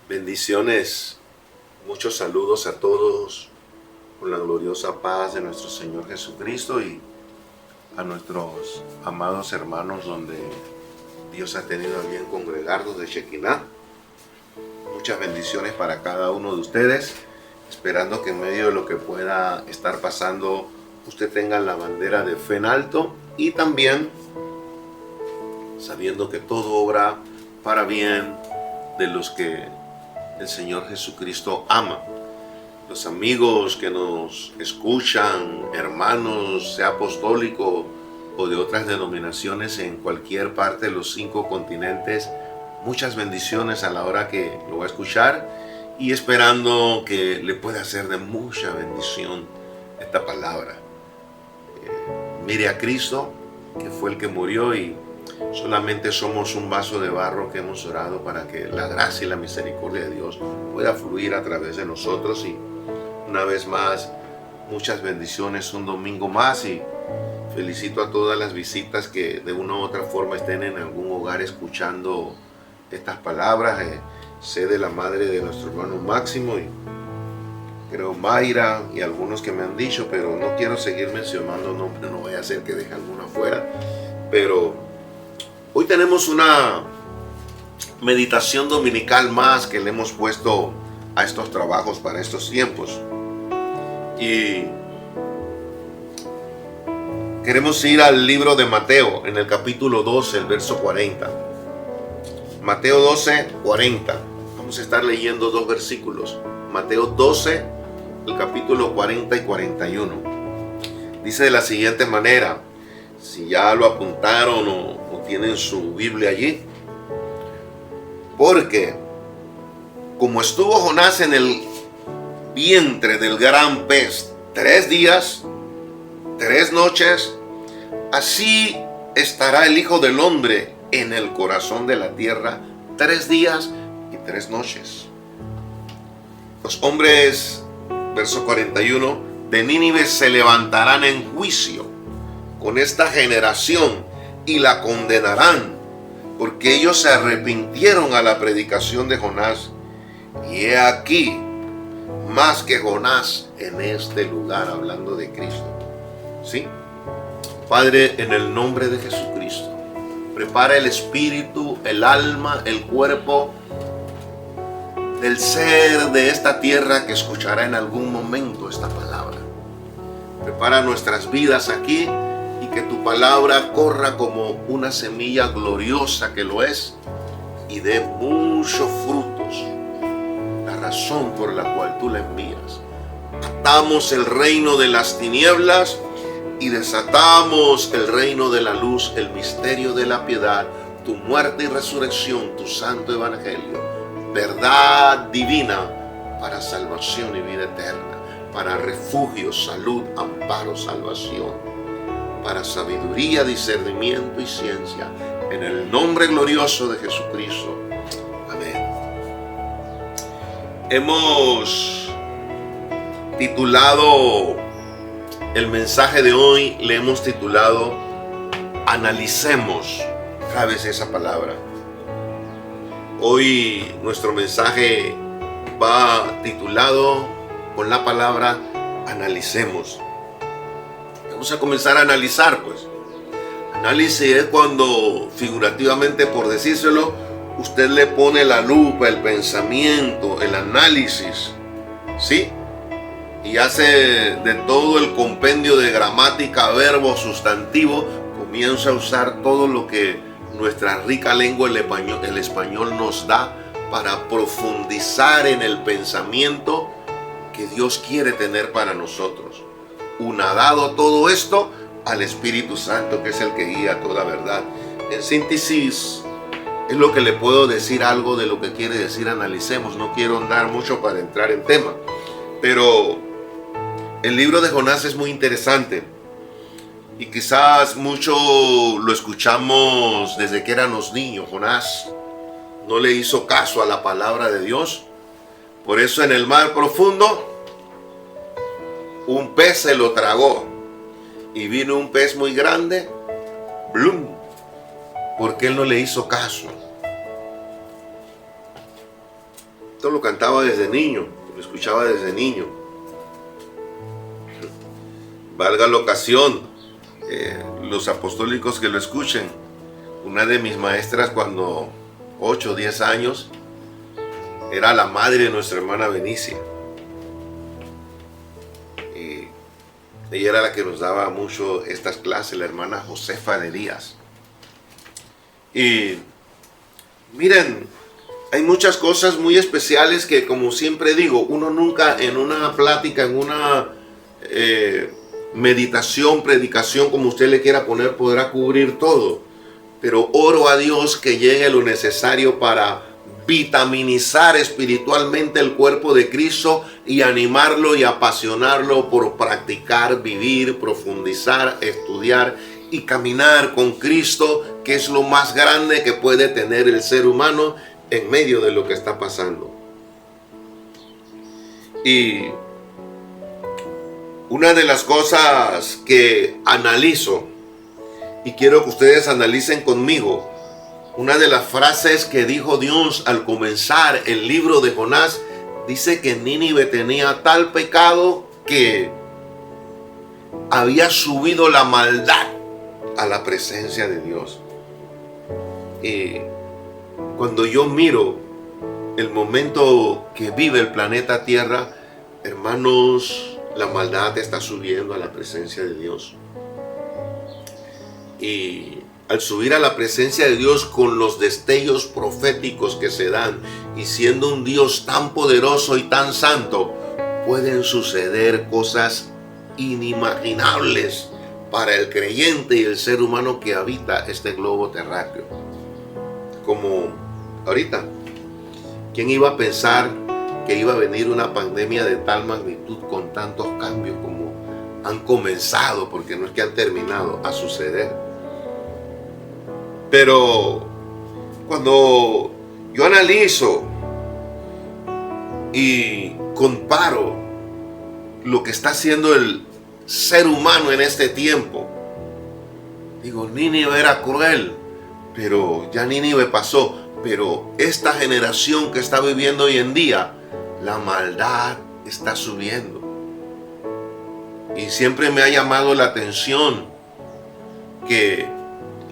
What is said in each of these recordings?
Bendiciones, muchos saludos a todos con la gloriosa paz de nuestro Señor Jesucristo y a nuestros amados hermanos donde Dios ha tenido a bien congregarnos de Shekinah. Muchas bendiciones para cada uno de ustedes, esperando que en medio de lo que pueda estar pasando usted tenga la bandera de fe en alto y también sabiendo que todo obra para bien de los que el Señor Jesucristo ama. Los amigos que nos escuchan, hermanos, sea apostólico o de otras denominaciones en cualquier parte de los 5 continentes, muchas bendiciones a la hora que lo va a escuchar y esperando que le pueda ser de mucha bendición esta palabra. Mire a Cristo, que fue el que murió, y solamente somos un vaso de barro que hemos orado para que la gracia y la misericordia de Dios pueda fluir a través de nosotros. Y una vez más, muchas bendiciones, un domingo más, y felicito a todas las visitas que de una u otra forma estén en algún hogar escuchando estas palabras. Sé de la madre de nuestro hermano Máximo y creo Mayra y algunos que me han dicho, pero no quiero seguir mencionando nombres, no vaya a ser que deje alguno afuera. Pero hoy tenemos una meditación dominical más que le hemos puesto a estos trabajos para estos tiempos. Y queremos ir al libro de Mateo, en el capítulo 12, el verso 40. Mateo 12, 40. Vamos a estar leyendo 2 versículos. Mateo 12, el capítulo 40 y 41. Dice de la siguiente manera, si ya lo apuntaron o tienen su Biblia allí. Porque como estuvo Jonás en el vientre del gran pez 3 días, 3 noches, así estará el Hijo del Hombre en el corazón de la tierra 3 días y 3 noches. Los hombres, verso 41, de Nínive se levantarán en juicio con esta generación y la condenarán, porque ellos se arrepintieron a la predicación de Jonás. Y he aquí, más que Jonás en este lugar, hablando de Cristo. ¿Sí? Padre, en el nombre de Jesucristo, prepara el espíritu, el alma, el cuerpo del ser de esta tierra que escuchará en algún momento esta palabra. Prepara nuestras vidas aquí y que tu palabra corra como una semilla gloriosa que lo es y dé muchos frutos, la razón por la cual tú la envías. Atamos el reino de las tinieblas y desatamos el reino de la luz, el misterio de la piedad, tu muerte y resurrección, tu santo evangelio, verdad divina para salvación y vida eterna, para refugio, salud, amparo, salvación, para sabiduría, discernimiento y ciencia, en el nombre glorioso de Jesucristo. Amén. Hemos titulado el mensaje de hoy, le hemos titulado Analicemos. ¿Sabes esa palabra? Hoy nuestro mensaje va titulado con la palabra Analicemos. Vamos a comenzar a analizar, pues. Análisis es cuando, figurativamente por decírselo, usted le pone la lupa, el pensamiento, el análisis, ¿sí? Y hace de todo el compendio de gramática, verbo, sustantivo, comienza a usar todo lo que nuestra rica lengua, el español nos da para profundizar en el pensamiento que Dios quiere tener para nosotros. Unadado todo esto al Espíritu Santo, que es el que guía toda verdad. En síntesis, es lo que le puedo decir, algo de lo que quiere decir analicemos. No quiero andar mucho para entrar en tema, pero el libro de Jonás es muy interesante y quizás mucho lo escuchamos desde que éramos niños. Jonás no le hizo caso a la palabra de Dios, por eso en el mar profundo un pez se lo tragó y vino un pez muy grande, ¡blum!, porque él no le hizo caso. Esto lo cantaba desde niño, lo escuchaba desde niño. Valga la ocasión, los apostólicos que lo escuchen. Una de mis maestras cuando 8 o 10 años era la madre de nuestra hermana Benicia. Y ella era la que nos daba mucho estas clases, la hermana Josefa de Díaz. Y miren, hay muchas cosas muy especiales que, como siempre digo, uno nunca en una plática, en una meditación, predicación, como usted le quiera poner, podrá cubrir todo. Pero oro a Dios que llegue lo necesario para vitaminizar espiritualmente el cuerpo de Cristo y animarlo y apasionarlo por practicar, vivir, profundizar, estudiar y caminar con Cristo, que es lo más grande que puede tener el ser humano en medio de lo que está pasando. Y una de las cosas que analizo, y quiero que ustedes analicen conmigo, una de las frases que dijo Dios al comenzar el libro de Jonás, dice que Nínive tenía tal pecado que había subido la maldad a la presencia de Dios. Y cuando yo miro el momento que vive el planeta Tierra, hermanos, la maldad está subiendo a la presencia de Dios. Y al subir a la presencia de Dios con los destellos proféticos que se dan, y siendo un Dios tan poderoso y tan santo, pueden suceder cosas inimaginables para el creyente y el ser humano que habita este globo terráqueo. Como ahorita, ¿quién iba a pensar que iba a venir una pandemia de tal magnitud con tantos cambios como han comenzado, porque no es que han terminado, a suceder? Pero cuando yo analizo y comparo lo que está haciendo el ser humano en este tiempo, digo, Nínive era cruel, pero ya Nínive pasó. Pero esta generación que está viviendo hoy en día, la maldad está subiendo. Y siempre me ha llamado la atención que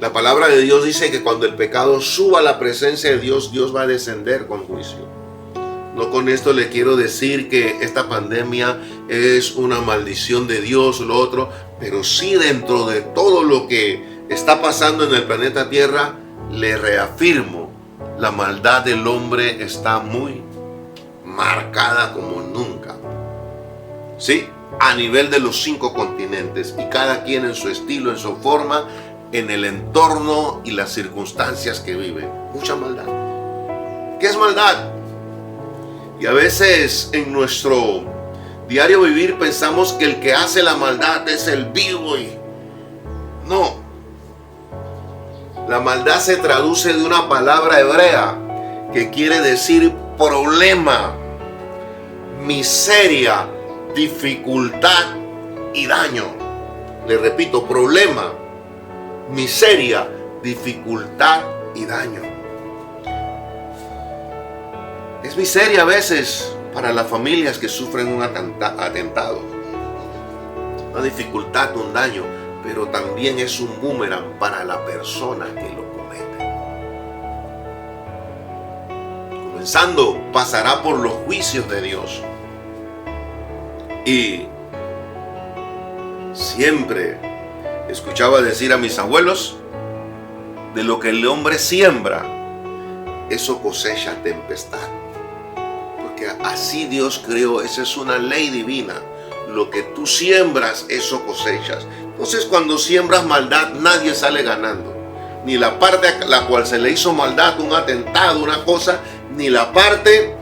la palabra de Dios dice que cuando el pecado suba a la presencia de Dios, Dios va a descender con juicio. No con esto le quiero decir que esta pandemia es una maldición de Dios o lo otro, pero sí, dentro de todo lo que está pasando en el planeta Tierra, le reafirmo, la maldad del hombre está muy marcada como nunca. Sí, a nivel de los 5 continentes, y cada quien en su estilo, en su forma, en el entorno y las circunstancias que vive. Mucha maldad. ¿Qué es maldad? Y a veces en nuestro diario vivir pensamos que el que hace la maldad es el vivo, y no. La maldad se traduce de una palabra hebrea que quiere decir problema, miseria, dificultad y daño. Le repito, problema, miseria, dificultad y daño. Es miseria a veces para las familias que sufren un atentado, una dificultad, un daño, pero también es un boomerang para la persona que lo comete. Comenzando, pasará por los juicios de Dios. Y siempre escuchaba decir a mis abuelos, de lo que el hombre siembra, eso cosecha tempestad. Porque así Dios creó, esa es una ley divina. Lo que tú siembras, eso cosechas. Entonces, cuando siembras maldad, nadie sale ganando. Ni la parte a la cual se le hizo maldad, un atentado, una cosa, ni la parte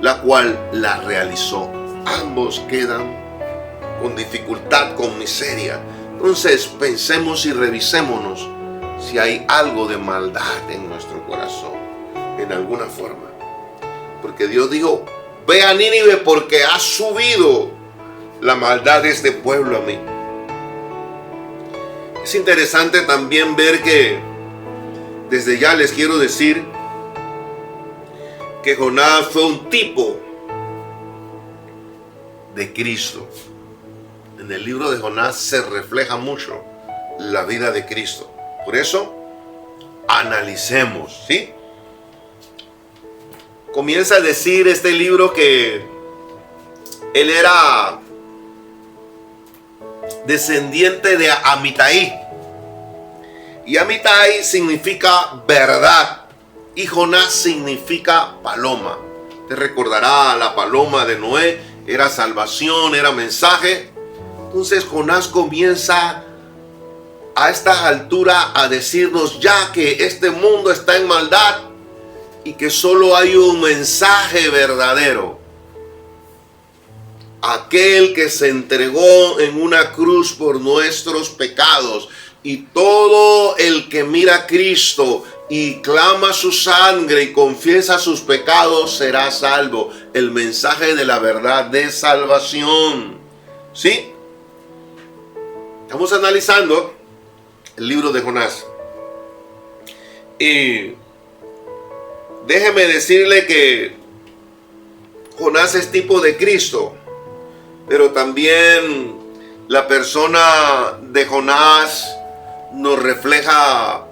la cual la realizó. Ambos quedan con dificultad, con miseria. Entonces, pensemos y revisémonos si hay algo de maldad en nuestro corazón, en alguna forma. Porque Dios dijo, ve a Nínive porque ha subido la maldad de este pueblo a mí. Es interesante también ver que, desde ya les quiero decir, que Jonás fue un tipo de Cristo. En el libro de Jonás se refleja mucho la vida de Cristo. Por eso, analicemos, ¿sí? Comienza a decir este libro que él era descendiente de Amitai. Y Amitai significa verdad. Y Jonás significa paloma. Te recordará la paloma de Noé. Era salvación, era mensaje. Entonces Jonás comienza a esta altura a decirnos ya que este mundo está en maldad y que solo hay un mensaje verdadero. Aquel que se entregó en una cruz por nuestros pecados, y todo el que mira a Cristo y clama su sangre y confiesa sus pecados será salvo. El mensaje de la verdad de salvación. ¿Sí? Estamos analizando el libro de Jonás. Y déjeme decirle que Jonás es tipo de Cristo, pero también la persona de Jonás nos refleja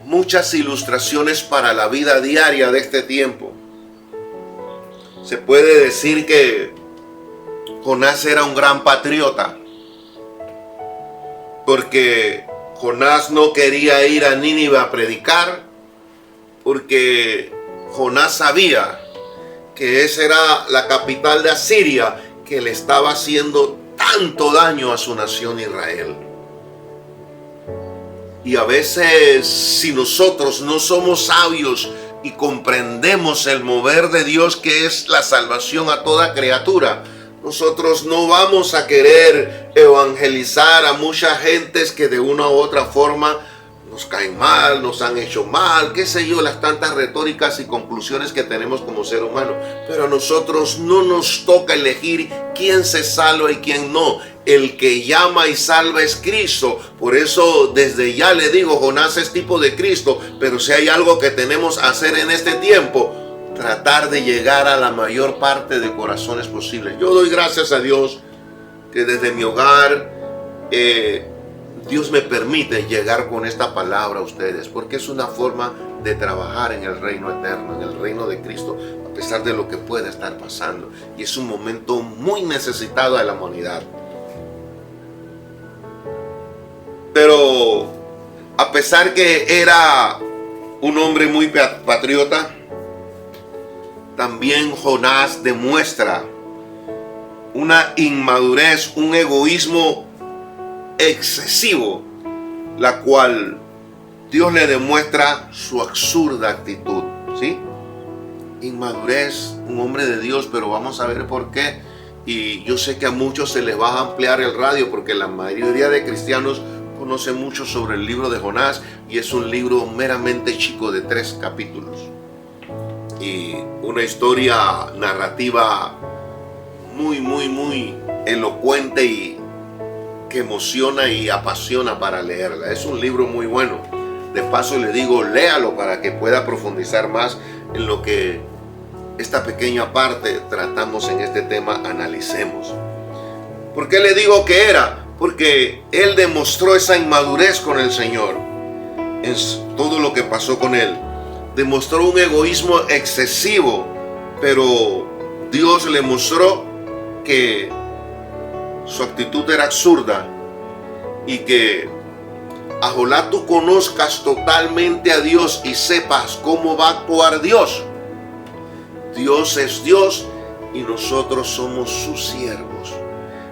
muchas ilustraciones para la vida diaria de este tiempo. Se puede decir que Jonás era un gran patriota, porque Jonás no quería ir a Nínive a predicar, porque Jonás sabía que esa era la capital de Asiria, que le estaba haciendo tanto daño a su nación Israel. Y a veces, si nosotros no somos sabios y comprendemos el mover de Dios, que es la salvación a toda criatura, nosotros no vamos a querer evangelizar a muchas gentes que de una u otra forma nos caen mal, nos han hecho mal, qué sé yo, las tantas retóricas y conclusiones que tenemos como ser humano. Pero a nosotros no nos toca elegir quién se salva y quién no. El que llama y salva es Cristo. Por eso desde ya le digo, Jonás es tipo de Cristo. Pero si hay algo que tenemos que hacer en este tiempo, tratar de llegar a la mayor parte de corazones posibles. Yo doy gracias a Dios que desde mi hogar Dios me permite llegar con esta palabra a ustedes, porque es una forma de trabajar en el reino eterno, en el reino de Cristo, a pesar de lo que pueda estar pasando. Y es un momento muy necesitado de la humanidad. Pero a pesar que era un hombre muy patriota, también Jonás demuestra una inmadurez, un egoísmo excesivo, la cual Dios le demuestra su absurda actitud, ¿sí? Inmadurez, un hombre de Dios, pero vamos a ver por qué. Y yo sé que a muchos se les va a ampliar el radio, porque la mayoría de cristianos conoce mucho sobre el libro de Jonás, y es un libro meramente chico de 3 capítulos. Y una historia narrativa muy elocuente y que emociona y apasiona para leerla. Es un libro muy bueno. De paso le digo, léalo para que pueda profundizar más en lo que esta pequeña parte tratamos en este tema, analicemos. ¿Por qué le digo que era? Porque él demostró esa inmadurez con el Señor. Es todo lo que pasó con él. Demostró un egoísmo excesivo, pero Dios le mostró que su actitud era absurda y que ojalá tú conozcas totalmente a Dios y sepas cómo va a actuar Dios. Dios es Dios y nosotros somos sus siervos.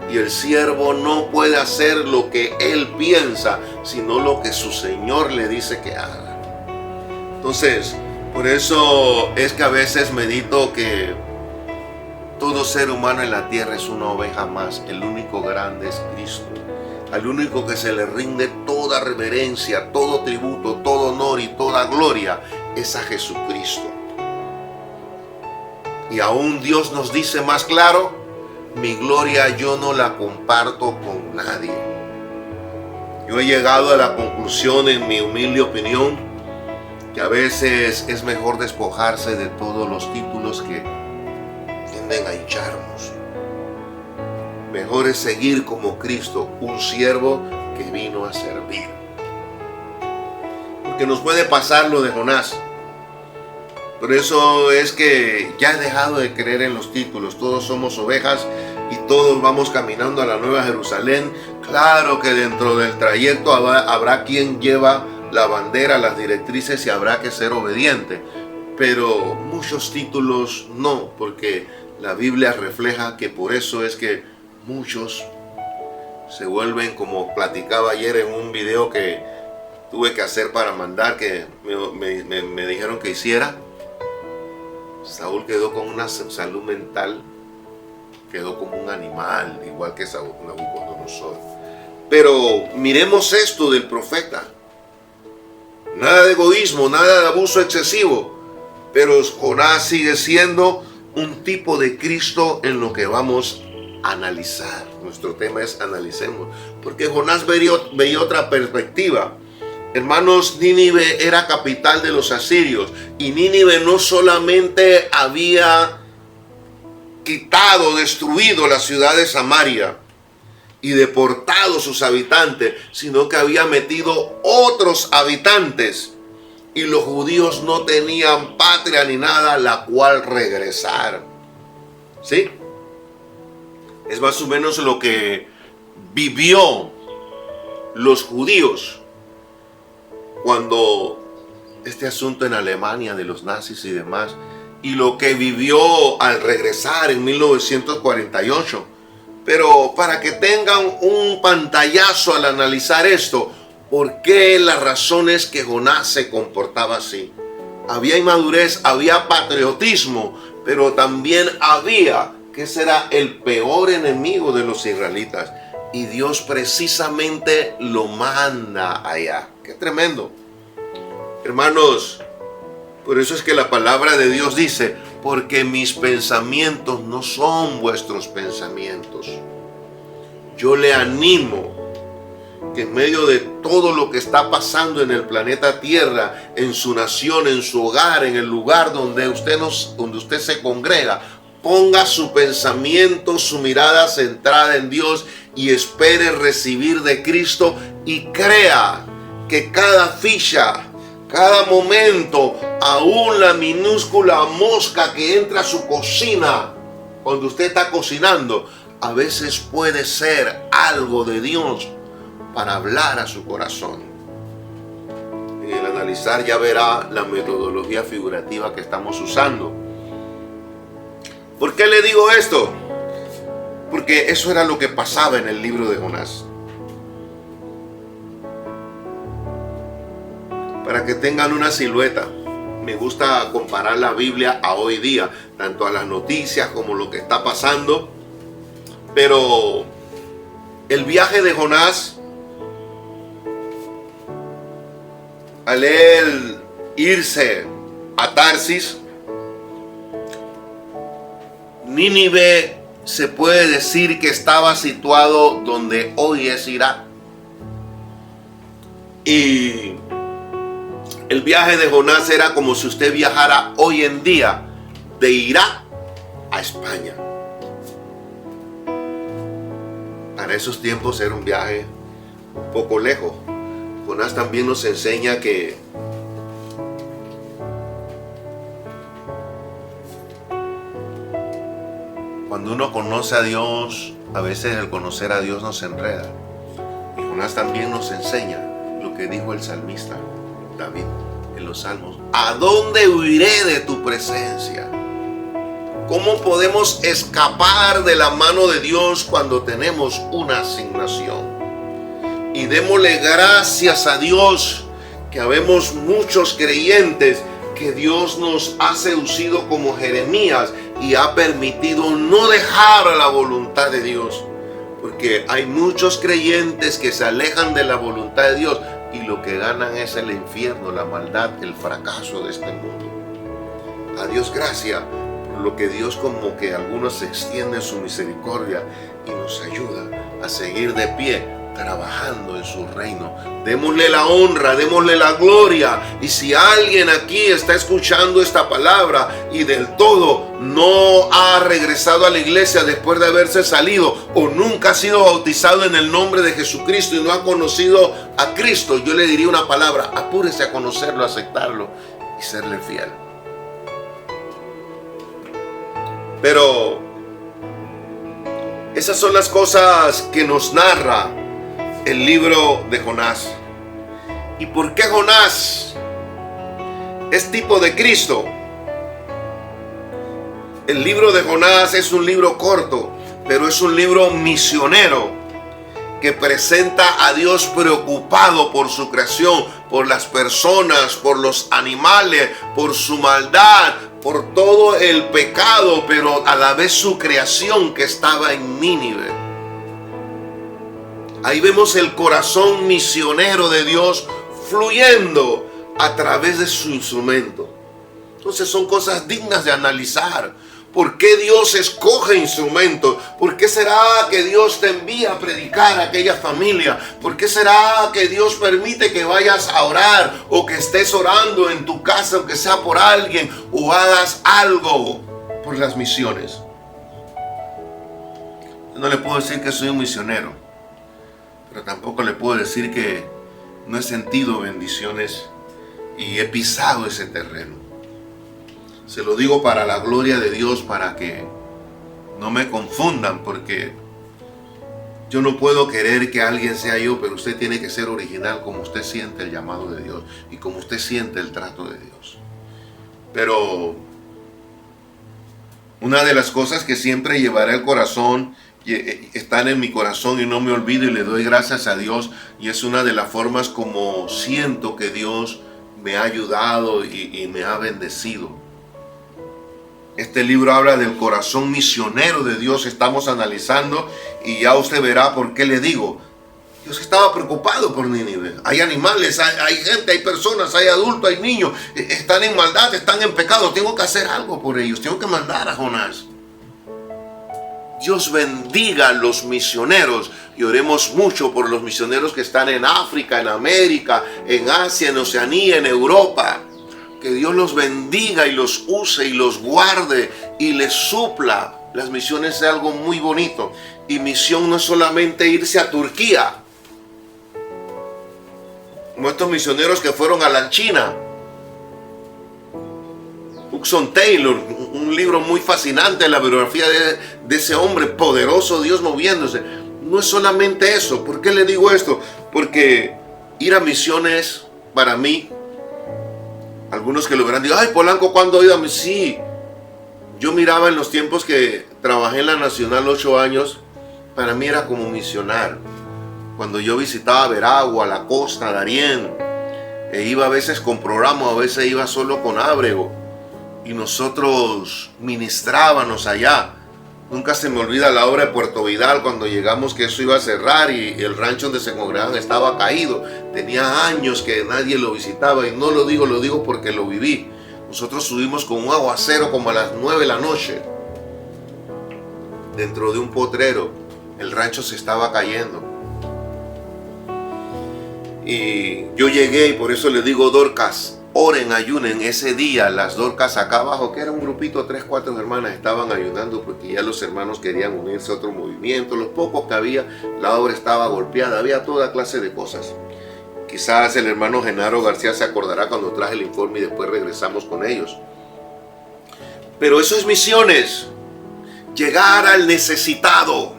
Y el siervo no puede hacer lo que él piensa, sino lo que su Señor le dice que haga. Entonces, por eso es que a veces medito que todo ser humano en la tierra es una oveja más. El único grande es Cristo. Al único que se le rinde toda reverencia, todo tributo, todo honor y toda gloria es a Jesucristo. Y aún Dios nos dice más claro, mi gloria yo no la comparto con nadie. Yo he llegado a la conclusión, en mi humilde opinión, que a veces es mejor despojarse de todos los títulos que tienden a hincharnos. Mejor es seguir como Cristo, un siervo que vino a servir. Porque nos puede pasar lo de Jonás. Por eso es que ya he dejado de creer en los títulos. Todos somos ovejas y todos vamos caminando a la Nueva Jerusalén. Claro que dentro del trayecto habrá quien lleva la bandera, las directrices, y habrá que ser obediente. Pero muchos títulos no, porque la Biblia refleja que por eso es que muchos se vuelven, como platicaba ayer en un video que tuve que hacer para mandar, que me dijeron que hiciera. Saúl quedó con una salud mental, quedó como un animal, igual que Nabucodonosor. Pero miremos esto del profeta. Nada de egoísmo, nada de abuso excesivo. Pero Jonás sigue siendo un tipo de Cristo en lo que vamos a analizar. Nuestro tema es analicemos. Porque Jonás veía otra perspectiva. Hermanos, Nínive era capital de los asirios. Y Nínive no solamente había quitado, destruido la ciudad de Samaria y deportado sus habitantes, sino que había metido otros habitantes. Y los judíos no tenían patria ni nada a la cual regresar. ¿Sí? Es más o menos lo que vivió los judíos cuando este asunto en Alemania de los nazis y demás, y lo que vivió al regresar en 1948. Pero para que tengan un pantallazo al analizar esto, ¿por qué las razones que Jonás se comportaba así? Había inmadurez, había patriotismo, pero también había, que será el peor enemigo de los israelitas. Y Dios precisamente lo manda allá. ¡Qué tremendo! Hermanos, por eso es que la palabra de Dios dice, porque mis pensamientos no son vuestros pensamientos. Yo le animo que en medio de todo lo que está pasando en el planeta Tierra, en su nación, en su hogar, en el lugar donde usted se congrega, ponga su pensamiento, su mirada centrada en Dios y espere recibir de Cristo, y crea que cada ficha, cada momento, aún la minúscula mosca que entra a su cocina cuando usted está cocinando, a veces puede ser algo de Dios para hablar a su corazón. En el analizar ya verá la metodología figurativa que estamos usando. ¿Por qué le digo esto? Porque eso era lo que pasaba en el libro de Jonás. Para que tengan una silueta, me gusta comparar la Biblia a hoy día, tanto a las noticias como lo que está pasando. Pero el viaje de Jonás, al él irse a Tarsis, Nínive se puede decir que estaba situado donde hoy es Irak. Y el viaje de Jonás era como si usted viajara hoy en día de Irak a España. Para esos tiempos era un viaje un poco lejos. Jonás también nos enseña que cuando uno conoce a Dios, a veces el conocer a Dios nos enreda. Y Jonás también nos enseña lo que dijo el salmista David en los Salmos: ¿a dónde huiré de tu presencia? ¿Cómo podemos escapar de la mano de Dios cuando tenemos una asignación? Y démosle gracias a Dios que habemos muchos creyentes que Dios nos ha seducido como Jeremías y ha permitido no dejar la voluntad de Dios. Porque hay muchos creyentes que se alejan de la voluntad de Dios y lo que ganan es el infierno, la maldad, el fracaso de este mundo. A Dios gracias por lo que Dios, como que algunos extienden su misericordia y nos ayuda a seguir de pie trabajando en su reino. Démosle la honra, démosle la gloria. Y si alguien aquí está escuchando esta palabra y del todo no ha regresado a la iglesia después de haberse salido, o nunca ha sido bautizado en el nombre de Jesucristo y no ha conocido a Cristo, yo le diría una palabra: apúrese a conocerlo, a aceptarlo y serle fiel. Pero esas son las cosas que nos narra el libro de Jonás. ¿Y por qué Jonás es tipo de Cristo? El libro de Jonás es un libro corto, pero es un libro misionero que presenta a Dios preocupado por su creación, por las personas, por los animales, por su maldad, por todo el pecado, pero a la vez su creación que estaba en Nínive. Ahí vemos el corazón misionero de Dios fluyendo a través de su instrumento. Entonces son cosas dignas de analizar. ¿Por qué Dios escoge instrumentos? ¿Por qué será que Dios te envía a predicar a aquella familia? ¿Por qué será que Dios permite que vayas a orar o que estés orando en tu casa, aunque sea por alguien, o hagas algo por las misiones? Yo no le puedo decir que soy un misionero, pero tampoco le puedo decir que no he sentido bendiciones y he pisado ese terreno. Se lo digo para la gloria de Dios, para que no me confundan, porque yo no puedo querer que alguien sea yo, pero usted tiene que ser original como usted siente el llamado de Dios y como usted siente el trato de Dios. Pero una de las cosas que siempre llevaré al corazón, están en mi corazón y no me olvido y le doy gracias a Dios, y es una de las formas como siento que Dios me ha ayudado y me ha bendecido. Este libro habla del corazón misionero de Dios. Estamos analizando y ya usted verá por qué le digo. Dios estaba preocupado por Nínive. Hay animales, hay gente, hay personas, hay adultos, hay niños. Están en maldad, están en pecado. Tengo que hacer algo por ellos. Tengo que mandar a Jonás. Dios bendiga a los misioneros y oremos mucho por los misioneros que están en África, en América, en Asia, en Oceanía, en Europa. Que Dios los bendiga y los use y los guarde y les supla. Las misiones es algo muy bonito. Y misión no es solamente irse a Turquía, como estos misioneros que fueron a la China. Hudson Taylor, un libro muy fascinante, la biografía de ese hombre poderoso, Dios moviéndose. No es solamente eso. ¿Por qué le digo esto? Porque ir a misiones, para mí, algunos que lo verán, digo: ay, Polanco, ¿cuándo ha ido a mí? Sí, yo miraba en los tiempos que trabajé en la Nacional 8 años, para mí era como misionar. Cuando yo visitaba Veragua, la costa, Darién, iba a veces con programa, a veces iba solo con Ábrego, y nosotros ministrábamos allá. Nunca se me olvida la obra de Puerto Vidal, cuando llegamos, que eso iba a cerrar y el rancho donde se congregaban estaba caído. Tenía años que nadie lo visitaba, y no lo digo porque lo viví. Nosotros subimos con un aguacero como a las 9 de la noche, dentro de un potrero. El rancho se estaba cayendo. Y yo llegué, y por eso le digo, Dorcas, oren, ayunen. Ese día las Dorcas acá abajo, que era un grupito, 3, 4 hermanas, estaban ayunando porque ya los hermanos querían unirse a otro movimiento. Los pocos que había, la obra estaba golpeada, había toda clase de cosas. Quizás el hermano Genaro García se acordará cuando traje el informe y después regresamos con ellos. Pero eso es misiones, llegar al necesitado.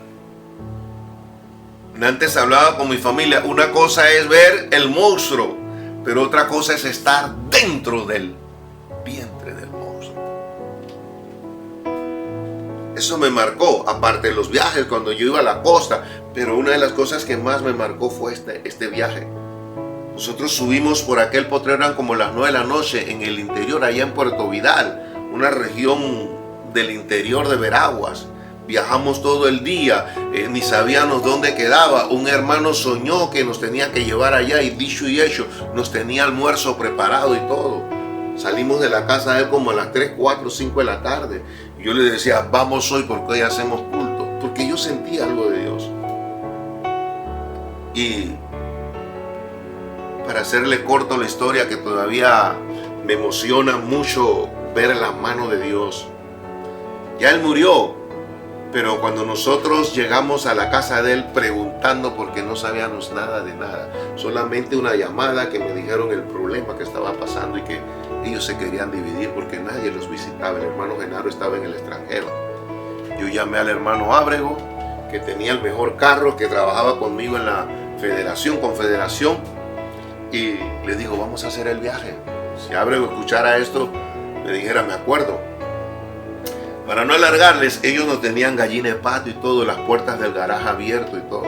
Antes hablaba con mi familia, una cosa es ver el monstruo, pero otra cosa es estar dentro del vientre del monstruo. Eso me marcó, aparte de los viajes cuando yo iba a la costa, pero una de las cosas que más me marcó fue este viaje. Nosotros subimos por aquel potrero, eran como las 9 de la noche, en el interior, allá en Puerto Vidal, una región del interior de Veraguas. Viajamos todo el día, ni sabíamos dónde quedaba. Un hermano soñó que nos tenía que llevar allá, y dicho y hecho, nos tenía almuerzo preparado y todo. Salimos de la casa de él como a las 3, 4, 5 de la tarde. Y yo le decía: vamos hoy porque hoy hacemos culto. Porque yo sentía algo de Dios. Y para hacerle corto la historia, que todavía me emociona mucho ver la mano de Dios. Ya él murió, pero cuando nosotros llegamos a la casa de él preguntando, porque no sabíamos nada de nada, solamente una llamada que me dijeron el problema que estaba pasando y que ellos se querían dividir porque nadie los visitaba. El hermano Genaro estaba en el extranjero. Yo llamé al hermano Ábrego, que tenía el mejor carro, que trabajaba conmigo en la confederación, y le digo, vamos a hacer el viaje. Si Ábrego escuchara esto, me dijera, me acuerdo. Para no alargarles, ellos no tenían gallina de pato y todo, las puertas del garaje abierto y todo.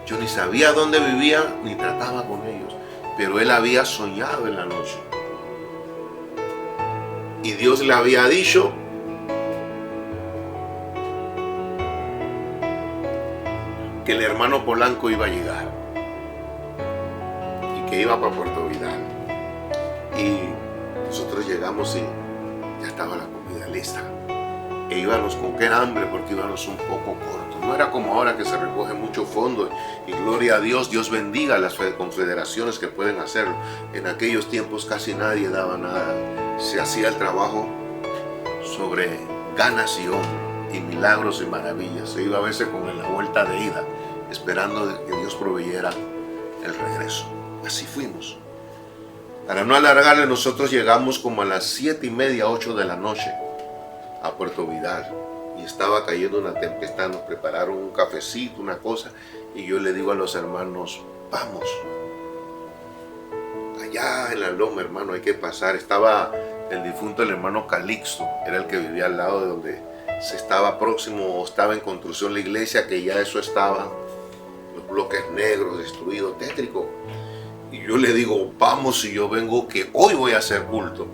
Yo ni sabía dónde vivía, ni trataba con ellos, pero él había soñado en la noche. Y Dios le había dicho que el hermano Polanco iba a llegar y que iba para Puerto Vidal. Y nosotros llegamos y ya estaba la comida lista. E íbamos con qué hambre, porque íbamos un poco cortos. No era como ahora que se recoge mucho fondo y gloria a Dios, Dios bendiga a las confederaciones que pueden hacerlo. En aquellos tiempos casi nadie daba nada. Se hacía el trabajo sobre ganas y milagros y maravillas. Se iba a veces con la vuelta de ida, esperando que Dios proveyera el regreso. Así fuimos. Para no alargarle, nosotros llegamos como a las 7:30, 8 de la noche a Puerto Vidal, y estaba cayendo una tempestad. Nos prepararon un cafecito, una cosa, y yo le digo a los hermanos, vamos allá en la loma, hermano, hay que pasar. Estaba el difunto, el hermano Calixto, era el que vivía al lado de donde se estaba próximo o estaba en construcción la iglesia, que ya eso estaba, los bloques negros, destruidos, tétrico. Y yo le digo, vamos, y yo vengo, que hoy voy a hacer culto.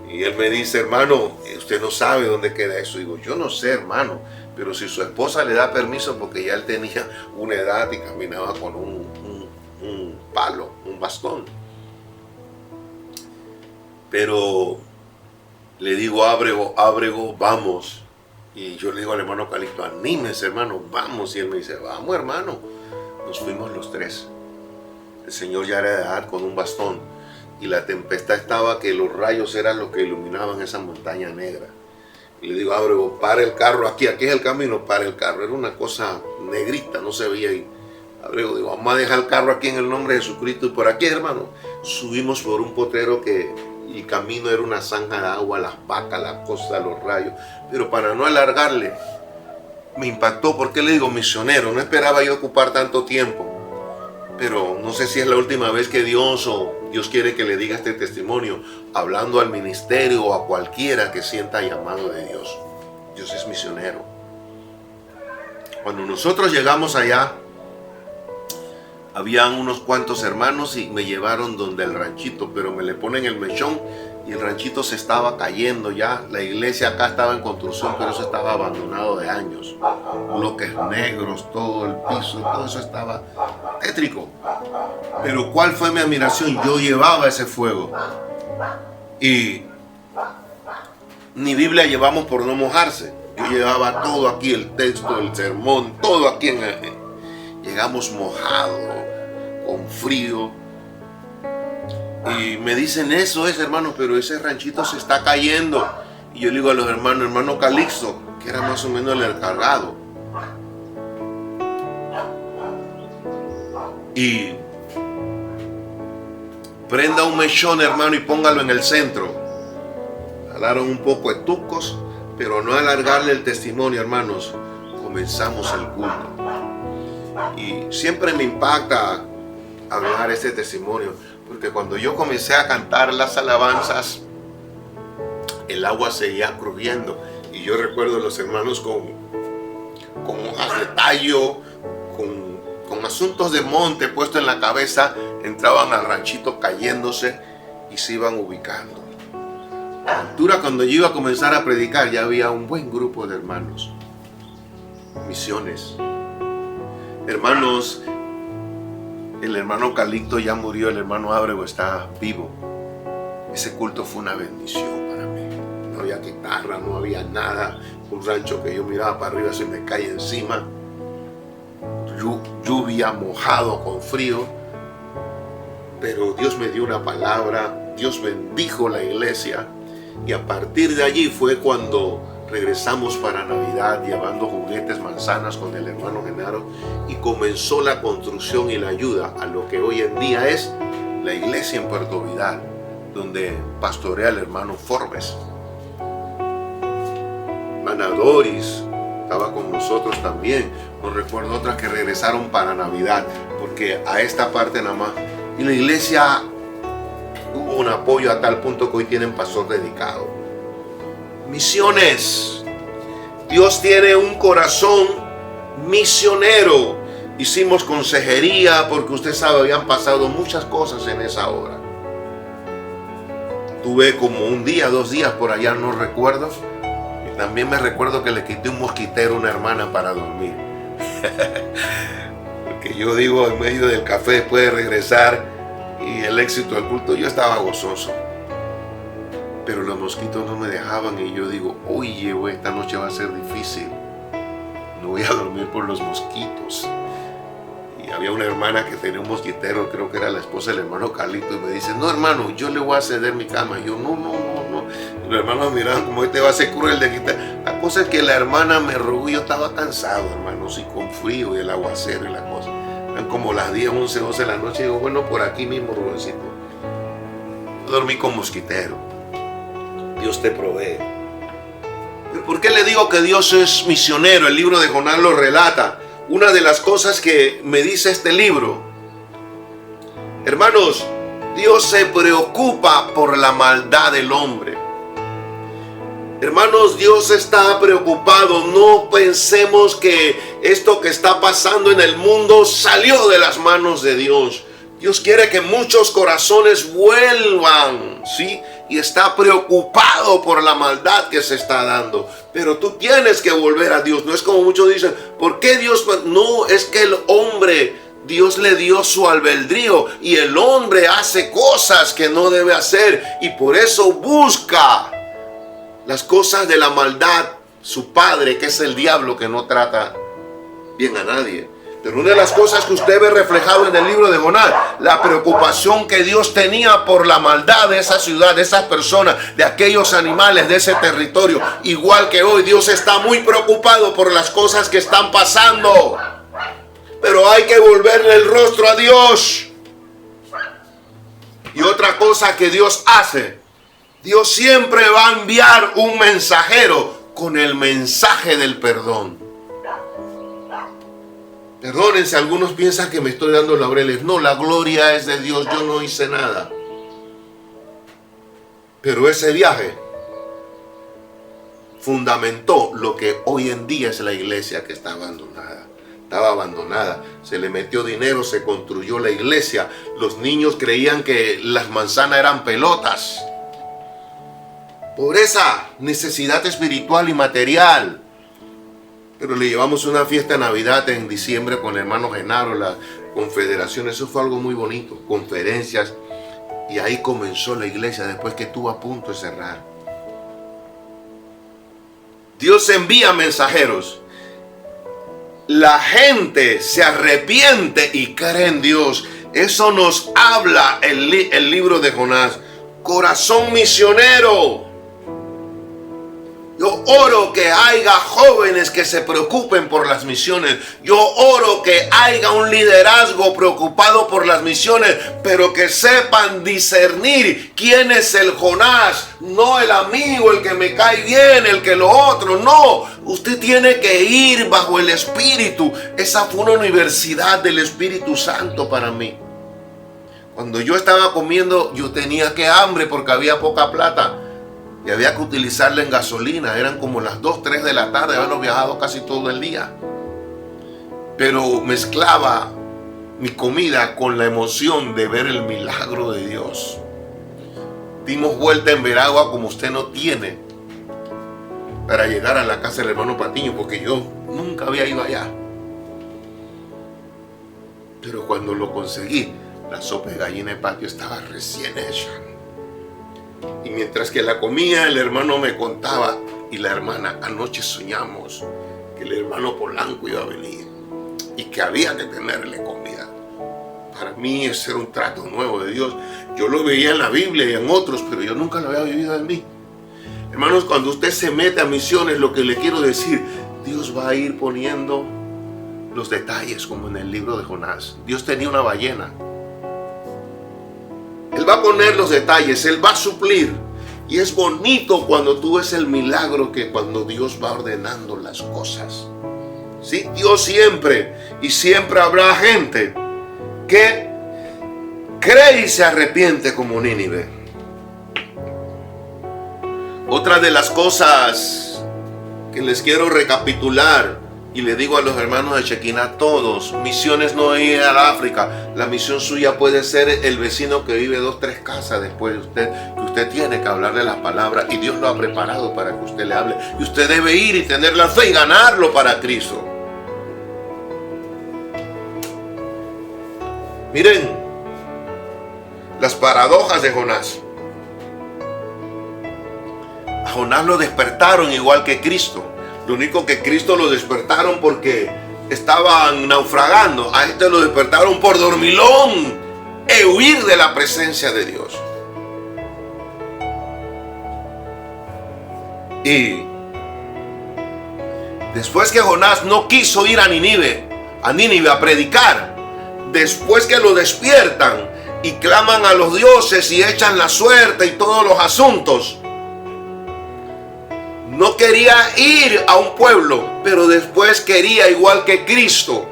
Y él me dice, hermano, usted no sabe dónde queda eso. Digo, yo no sé, hermano, pero si su esposa le da permiso, porque ya él tenía una edad y caminaba con un palo, un bastón. Pero le digo, Ábrego, vamos. Y yo le digo al hermano Calixto, anímese, hermano, vamos. Y él me dice, vamos, hermano. Nos fuimos los tres. El Señor ya era de edad, con un bastón. Y la tempestad estaba que los rayos eran los que iluminaban esa montaña negra. Y le digo, Ábrego, para el carro aquí es el camino, para el carro. Era una cosa negrita, no se veía ahí. Ábrego, digo, vamos a dejar el carro aquí en el nombre de Jesucristo. Y por aquí, hermano, subimos por un potrero que el camino era una zanja de agua, las vacas, las cosas, los rayos. Pero para no alargarle, me impactó, porque le digo, misionero, no esperaba yo ocupar tanto tiempo. Pero no sé si es la última vez que Dios quiere que le diga este testimonio, hablando al ministerio o a cualquiera que sienta llamado de Dios. Dios es misionero. Cuando nosotros llegamos allá, habían unos cuantos hermanos y me llevaron donde el ranchito, pero me le ponen el mechón y el ranchito se estaba cayendo ya. La iglesia acá estaba en construcción, pero eso estaba abandonado de años. Bloques negros, todo el piso, todo eso estaba tétrico. Pero ¿cuál fue mi admiración? Yo llevaba ese fuego. Y ni Biblia llevamos por no mojarse. Yo llevaba todo aquí, el texto, el sermón, todo aquí llegamos mojados, con frío. Y me dicen, eso es, hermano, pero ese ranchito se está cayendo. Y yo le digo a los hermanos, hermano Calixto, que era más o menos el encargado, y prenda un mechón, hermano, y póngalo en el centro. Jalaron un poco de tucos, pero no alargarle el testimonio, hermanos. Comenzamos el culto. Y siempre me impacta hablar este testimonio, porque cuando yo comencé a cantar las alabanzas, el agua seguía corriendo. Y yo recuerdo a los hermanos con hojas de tallo, con asuntos de monte puesto en la cabeza, entraban al ranchito cayéndose y se iban ubicando. A la altura, cuando yo iba a comenzar a predicar, ya había un buen grupo de hermanos. Misiones. Hermanos, el hermano Calixto ya murió, el hermano Ábrego está vivo. Ese culto fue una bendición para mí. No había guitarra, no había nada. Un rancho que yo miraba para arriba se me cae encima. lluvia, mojado, con frío. Pero Dios me dio una palabra, Dios bendijo la iglesia, y a partir de allí fue cuando regresamos para Navidad llevando juguetes, manzanas con el hermano Genaro, y comenzó la construcción y la ayuda a lo que hoy en día es la iglesia en Puerto Vidal, donde pastorea el hermano Forbes. Hermana Doris estaba con nosotros también. No recuerdo otras que regresaron para Navidad, porque a esta parte nada más. Y la iglesia hubo un apoyo a tal punto que hoy tienen pastor dedicado. Misiones. Dios tiene un corazón misionero. Hicimos consejería porque usted sabe, habían pasado muchas cosas en esa obra. Tuve como un día, 2 días por allá, no recuerdo. Y también me recuerdo que le quité un mosquitero a una hermana para dormir. Porque yo digo, en medio del café, después de regresar y el éxito del culto, yo estaba gozoso. Pero los mosquitos no me dejaban y yo digo, oye, esta noche va a ser difícil. No voy a dormir por los mosquitos. Y había una hermana que tenía un mosquitero, creo que era la esposa del hermano Carlito, y me dice, no hermano, yo le voy a ceder mi cama. Y yo, no. Y los hermanos me miraban como este va a ser cruel de quitar. La cosa es que la hermana me rogó, yo estaba cansado, hermanos, y con frío y el aguacero y la cosa. Eran como las 10, 11, 12 de la noche. Y digo, bueno, por aquí mismo, Rubensito. Yo dormí con mosquitero. Dios te provee. ¿Por qué le digo que Dios es misionero? El libro de Jonás lo relata. Una de las cosas que me dice este libro, hermanos, Dios se preocupa por la maldad del hombre. Hermanos, Dios está preocupado. No pensemos que esto que está pasando en el mundo salió de las manos de Dios. Dios quiere que muchos corazones vuelvan, ¿sí? Y está preocupado por la maldad que se está dando. Pero tú tienes que volver a Dios. No es como muchos dicen, ¿por qué Dios? No, es que el hombre, Dios le dio su albedrío y el hombre hace cosas que no debe hacer y por eso busca las cosas de la maldad. Su padre, que es el diablo, que no trata bien a nadie. Pero una de las cosas que usted ve reflejado en el libro de Jonás, la preocupación que Dios tenía por la maldad de esa ciudad, de esas personas, de aquellos animales, de ese territorio. Igual que hoy, Dios está muy preocupado por las cosas que están pasando. Pero hay que volverle el rostro a Dios. Y otra cosa que Dios hace, Dios siempre va a enviar un mensajero con el mensaje del perdón. Perdónense, algunos piensan que me estoy dando laureles. No, la gloria es de Dios, yo no hice nada. Pero ese viaje fundamentó lo que hoy en día es la iglesia, que está abandonada. Estaba abandonada, se le metió dinero, se construyó la iglesia. Los niños creían que las manzanas eran pelotas. Pobreza, necesidad espiritual y material. Pero le llevamos una fiesta de Navidad en diciembre con el hermano Genaro, la confederación. Eso fue algo muy bonito, conferencias. Y ahí comenzó la iglesia después que estuvo a punto de cerrar. Dios envía mensajeros. La gente se arrepiente y cree en Dios. Eso nos habla el libro de Jonás. Corazón misionero. Yo oro que haya jóvenes que se preocupen por las misiones. Yo oro que haya un liderazgo preocupado por las misiones, pero que sepan discernir quién es el Jonás. No el amigo, el que me cae bien, el que lo otro. No, usted tiene que ir bajo el Espíritu. Esa fue una universidad del Espíritu Santo para mí. Cuando yo estaba comiendo, yo tenía que hambre porque había poca plata. Y había que utilizarla en gasolina. Eran como las 2, 3 de la tarde. Habíamos viajado casi todo el día. Pero mezclaba mi comida con la emoción de ver el milagro de Dios. Dimos vuelta en Veragua como usted no tiene, para llegar a la casa del hermano Patiño, porque yo nunca había ido allá. Pero cuando lo conseguí, la sopa de gallina de patio estaba recién hecha. Y mientras que la comía, el hermano me contaba, y la hermana, anoche soñamos que el hermano Polanco iba a venir. y que había que tenerle comida. Para mí ese era un trato nuevo de Dios. Yo lo veía en la Biblia y en otros, pero yo nunca lo había vivido en mí. Hermanos, cuando usted se mete a misiones, lo que le quiero decir, Dios va a ir poniendo los detalles, como en el libro de Jonás. Dios tenía una ballena. Él va a poner los detalles, Él va a suplir. Y es bonito cuando tú ves el milagro, que cuando Dios va ordenando las cosas. Sí, Dios siempre, y siempre habrá gente que cree y se arrepiente como Nínive. Otra de las cosas que les quiero recapitular, y le digo a los hermanos de Shekinah, todos, misiones no ir a África. La misión suya puede ser el vecino que vive 2, 3 casas después de usted, que usted tiene que hablarle las palabras, y Dios lo ha preparado para que usted le hable, y usted debe ir y tener la fe y ganarlo para Cristo. Miren las paradojas de Jonás. A Jonás lo despertaron igual que Cristo. Lo único que Cristo lo despertaron porque estaban naufragando. A este lo despertaron por dormilón e huir de la presencia de Dios. Y después que Jonás no quiso ir a Nínive a predicar, después que lo despiertan y claman a los dioses y echan la suerte y todos los asuntos, no quería ir a un pueblo, pero después quería, igual que Cristo,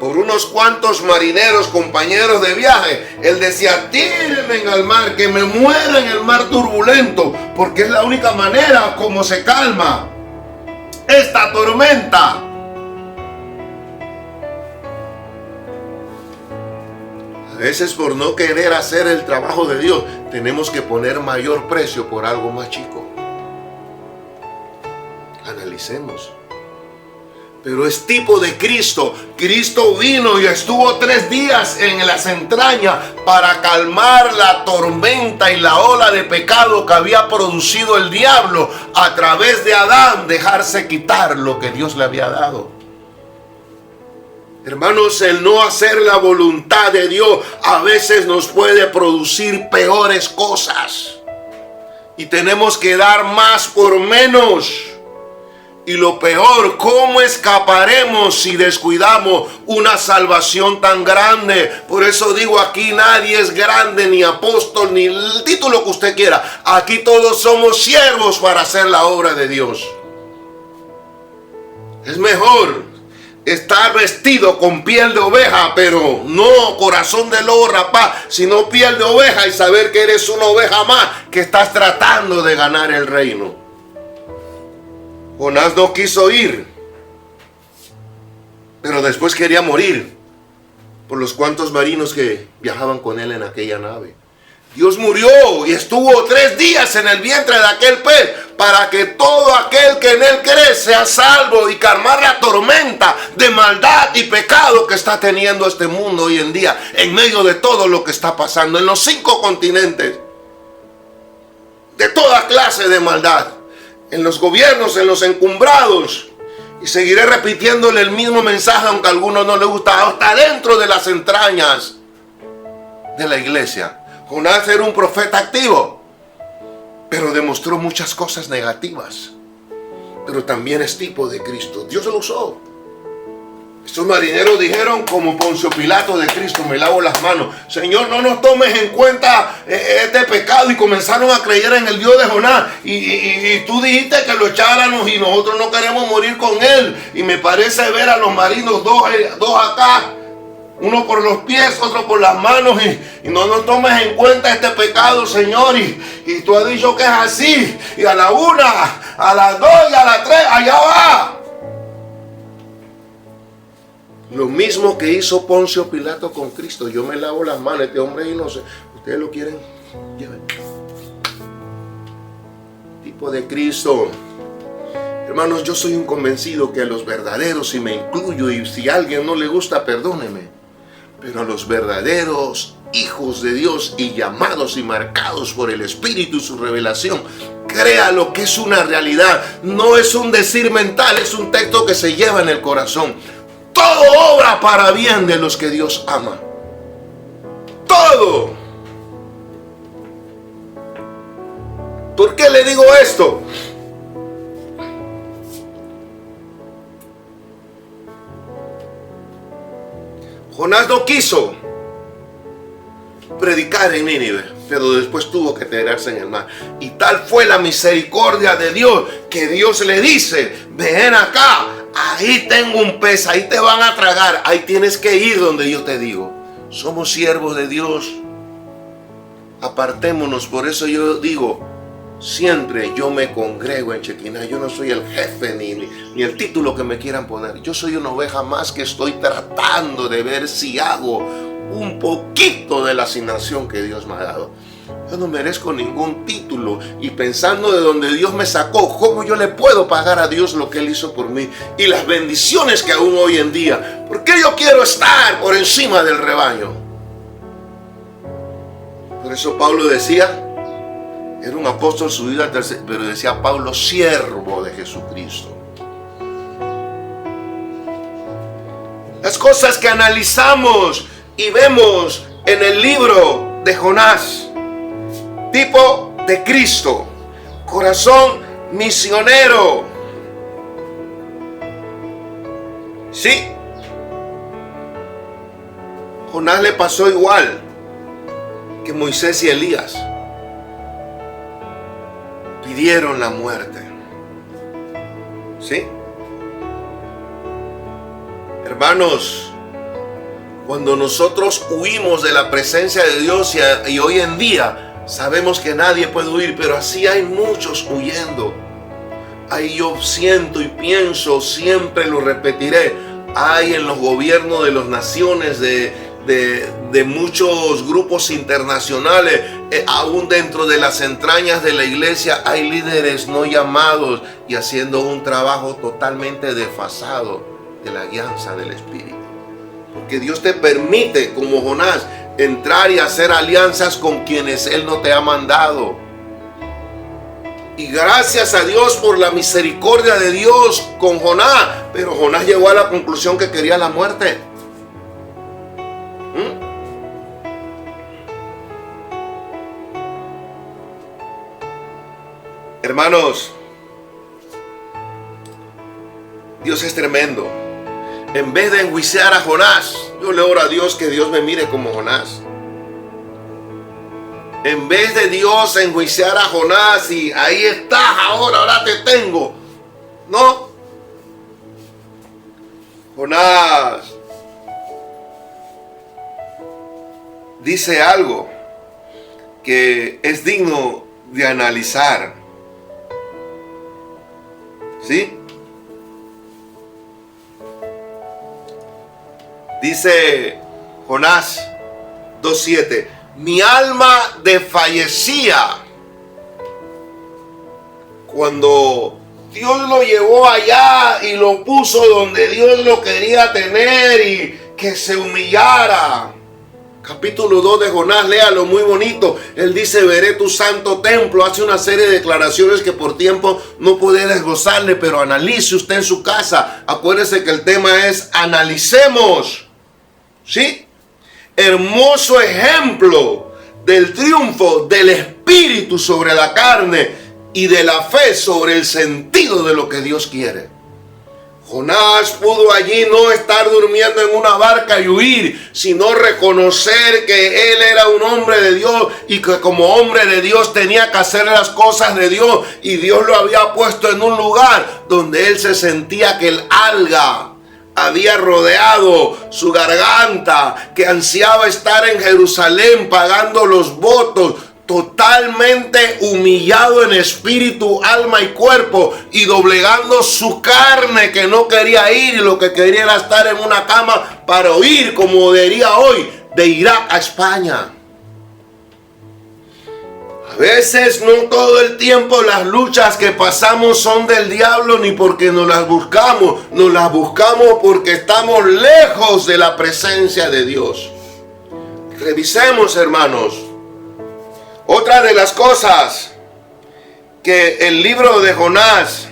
por unos cuantos marineros, compañeros de viaje. Él decía: tírenme al mar, que me muera en el mar turbulento, porque es la única manera como se calma esta tormenta. A veces, por no querer hacer el trabajo de Dios, tenemos que poner mayor precio por algo más chico. Analicemos. Pero es tipo de Cristo. Cristo vino y estuvo 3 días en las entrañas para calmar la tormenta y la ola de pecado que había producido el diablo a través de Adán, dejarse quitar lo que Dios le había dado. Hermanos, el no hacer la voluntad de Dios a veces nos puede producir peores cosas. Y tenemos que dar más por menos. Y lo peor, ¿cómo escaparemos si descuidamos una salvación tan grande? Por eso digo, aquí nadie es grande, ni apóstol, ni el título que usted quiera. Aquí todos somos siervos para hacer la obra de Dios. Es mejor estar vestido con piel de oveja, pero no corazón de lobo rapaz, sino piel de oveja, y saber que eres una oveja más, que estás tratando de ganar el reino. Jonás no quiso ir, pero después quería morir por los cuantos marinos que viajaban con él en aquella nave. Dios murió y estuvo 3 días en el vientre de aquel pez para que todo aquel que en él cree sea salvo y calmar la tormenta de maldad y pecado que está teniendo este mundo hoy en día, en medio de todo lo que está pasando en los 5 continentes, de toda clase de maldad, en los gobiernos, en los encumbrados. Y seguiré repitiéndole el mismo mensaje, aunque a algunos no les gusta, hasta dentro de las entrañas de la iglesia. Jonás era un profeta activo, pero demostró muchas cosas negativas. Pero también es tipo de Cristo. Dios lo usó. Estos marineros dijeron, como Poncio Pilato de Cristo: me lavo las manos, Señor, no nos tomes en cuenta este pecado. Y comenzaron a creer en el Dios de Jonás. Y tú dijiste que lo echáramos, y nosotros no queremos morir con él. Y me parece ver a los marinos, dos acá, uno por los pies, otro por las manos, y no nos tomes en cuenta este pecado, Señor. Y tú has dicho que es así. Y a la 1, a las 2 y a las 3, allá va. Lo mismo que hizo Poncio Pilato con Cristo. Yo me lavo las manos, este hombre es inocente. Ustedes lo quieren, lleven. Tipo de Cristo. Hermanos, yo soy un convencido que a los verdaderos, y me incluyo, y si a alguien no le gusta, perdóneme, pero a los verdaderos hijos de Dios y llamados y marcados por el Espíritu y su revelación, créalo que es una realidad. No es un decir mental, es un texto que se lleva en el corazón. todo obra para bien de los que Dios ama. Todo. ¿Por qué le digo esto? Jonás no quiso predicar en Nínive, pero después tuvo que tirarse en el mar. Y tal fue la misericordia de Dios, que Dios le dice: ven acá, ahí tengo un pez, ahí te van a tragar, ahí tienes que ir donde yo te digo. Somos siervos de Dios, apartémonos. Por eso yo digo, siempre yo me congrego en Chequina. Yo no soy el jefe ni el título que me quieran poner. Yo soy una oveja más que estoy tratando de ver si hago un poquito de la asignación que Dios me ha dado. Yo no merezco ningún título, y pensando de donde Dios me sacó, ¿cómo yo le puedo pagar a Dios lo que Él hizo por mí? Y las bendiciones que aún hoy en día. ¿Por qué yo quiero estar por encima del rebaño? Por eso Pablo decía, era un apóstol subido al tercer, pero decía Pablo, siervo de Jesucristo. Las cosas que analizamos y vemos en el libro de Jonás: tipo de Cristo, corazón misionero. Sí, Jonás le pasó igual que Moisés y Elías. Pidieron la muerte. ¿Sí? Hermanos, cuando nosotros huimos de la presencia de Dios, y hoy en día sabemos que nadie puede huir, pero así hay muchos huyendo. Ahí yo siento y pienso, siempre lo repetiré, hay en los gobiernos de las naciones, de muchos grupos internacionales, aún dentro de las entrañas de la iglesia, hay líderes no llamados y haciendo un trabajo totalmente desfasado de la guianza del Espíritu. Porque Dios te permite, como Jonás, entrar y hacer alianzas con quienes Él no te ha mandado. Y gracias a Dios por la misericordia de Dios con Jonás. Pero Jonás llegó a la conclusión que quería la muerte. Hermanos, Dios es tremendo. En vez de enjuiciar a Jonás, yo le oro a Dios que Dios me mire como Jonás. En vez de Dios enjuiciar a Jonás y ahí estás ahora te tengo. No. Jonás dice algo que es digno de analizar. ¿Sí? Dice Jonás 2:7: mi alma desfallecía cuando Dios lo llevó allá y lo puso donde Dios lo quería tener y que se humillara. Capítulo 2 de Jonás, léalo, muy bonito. Él dice: veré tu santo templo. Hace una serie de declaraciones que por tiempo no podré desglosarle, pero analice usted en su casa. Acuérdese que el tema es analicemos. ¿Sí? Hermoso ejemplo del triunfo del Espíritu sobre la carne y de la fe sobre el sentido de lo que Dios quiere. Jonás pudo allí no estar durmiendo en una barca y huir, sino reconocer que él era un hombre de Dios y que como hombre de Dios tenía que hacer las cosas de Dios, y Dios lo había puesto en un lugar donde él se sentía que el alga había rodeado su garganta, que ansiaba estar en Jerusalén pagando los votos, totalmente humillado en espíritu, alma y cuerpo, y doblegando su carne, que no quería ir y lo que quería era estar en una cama para huir, como diría hoy, de Irak a España. A veces no todo el tiempo las luchas que pasamos son del diablo, ni porque nos las buscamos porque estamos lejos de la presencia de Dios. Revisemos, hermanos. Otra de las cosas que el libro de Jonás